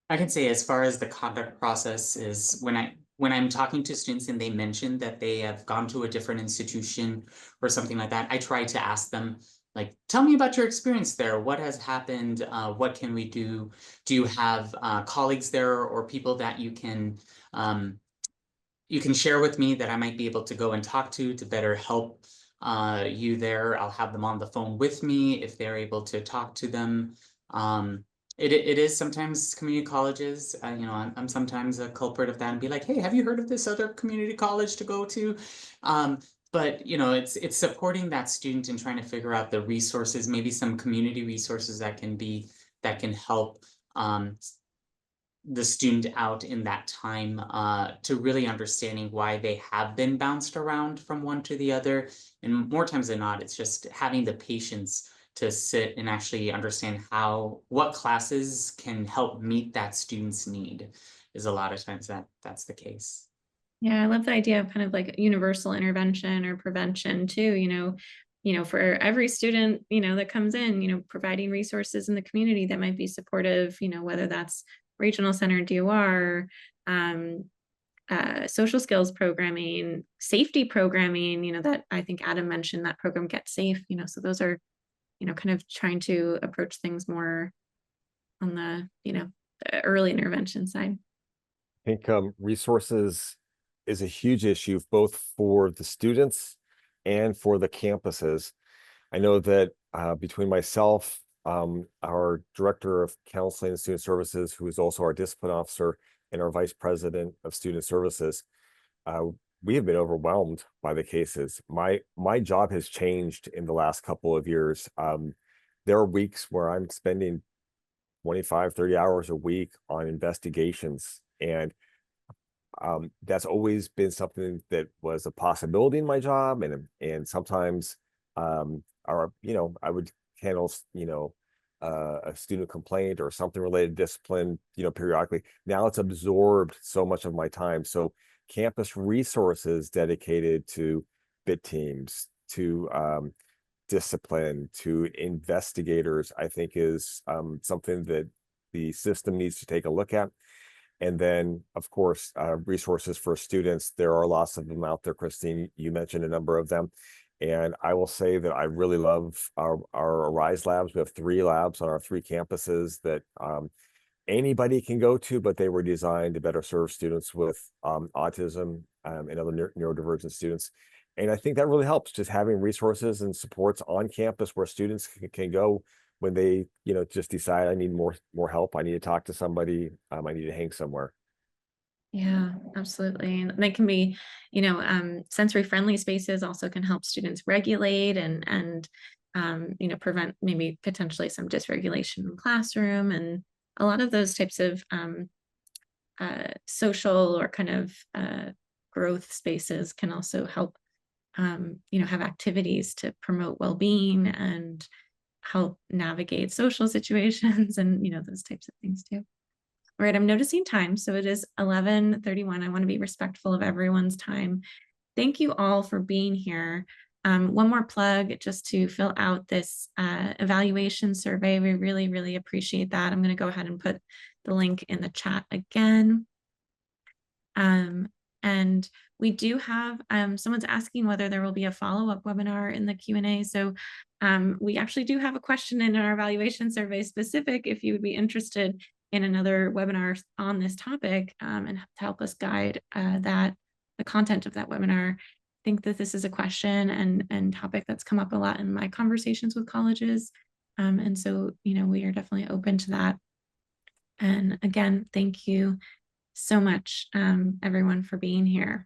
I can say, as far as the conduct process is, when I'm talking to students and they mention that they have gone to a different institution or something like that, I try to ask them, like, tell me about your experience there. What has happened? What can we do? Do you have colleagues there or people that you can share with me that I might be able to go and talk to better help you there? I'll have them on the phone with me if they're able to talk to them. It is sometimes community colleges. I'm sometimes a culprit of that and be like, hey, have you heard of this other community college to go to? But it's supporting that student and trying to figure out the resources, maybe some community resources that can help the student out in that time, to really understanding why they have been bounced around from one to the other. And more times than not, it's just having the patience to sit and actually understand what classes can help meet that student's need. Is a lot of times that's the case. Yeah, I love the idea of kind of like universal intervention or prevention too, for every student, that comes in, providing resources in the community that might be supportive, whether that's regional center DOR, social skills programming, safety programming, that I think Adam mentioned, that program Get Safe, so those are, kind of trying to approach things more on the, the early intervention side. I think resources is a huge issue both for the students and for the campuses. I know that between myself, our director of counseling and student services, who is also our discipline officer, and our vice president of student services, we have been overwhelmed by the cases. My job has changed in the last couple of years. There are weeks where I'm spending 25, 30 hours a week on investigations, and that's always been something that was a possibility in my job, and sometimes I would handle a student complaint or something related to discipline periodically. Now it's absorbed so much of my time. So campus resources dedicated to bit teams, to discipline, to investigators, I think is something that the system needs to take a look at. And then, of course, resources for students. There are lots of them out there. Christine, you mentioned a number of them. And I will say that I really love our Arise labs. We have 3 labs on our 3 campuses that anybody can go to, but they were designed to better serve students with autism and other neurodivergent students. And I think that really helps, just having resources and supports on campus where students can go when they, just decide I need more help. I need to talk to somebody. I need to hang somewhere. Yeah, absolutely. And they can be, sensory friendly spaces also can help students regulate and prevent maybe potentially some dysregulation in the classroom. And a lot of those types of social or kind of growth spaces can also help, have activities to promote well-being and help navigate social situations and, those types of things too. All right, I'm noticing time. So it is 11:31. I want to be respectful of everyone's time. Thank you all for being here. One more plug just to fill out this evaluation survey. We really, really appreciate that. I'm going to go ahead and put the link in the chat again. And we do have, someone's asking whether there will be a follow-up webinar in the Q&A. So we actually do have a question in our evaluation survey specific if you would be interested in another webinar on this topic, and to help us guide the content of that webinar. I think that this is a question and topic that's come up a lot in my conversations with colleges. And so, we are definitely open to that. And again, thank you so much, everyone, for being here.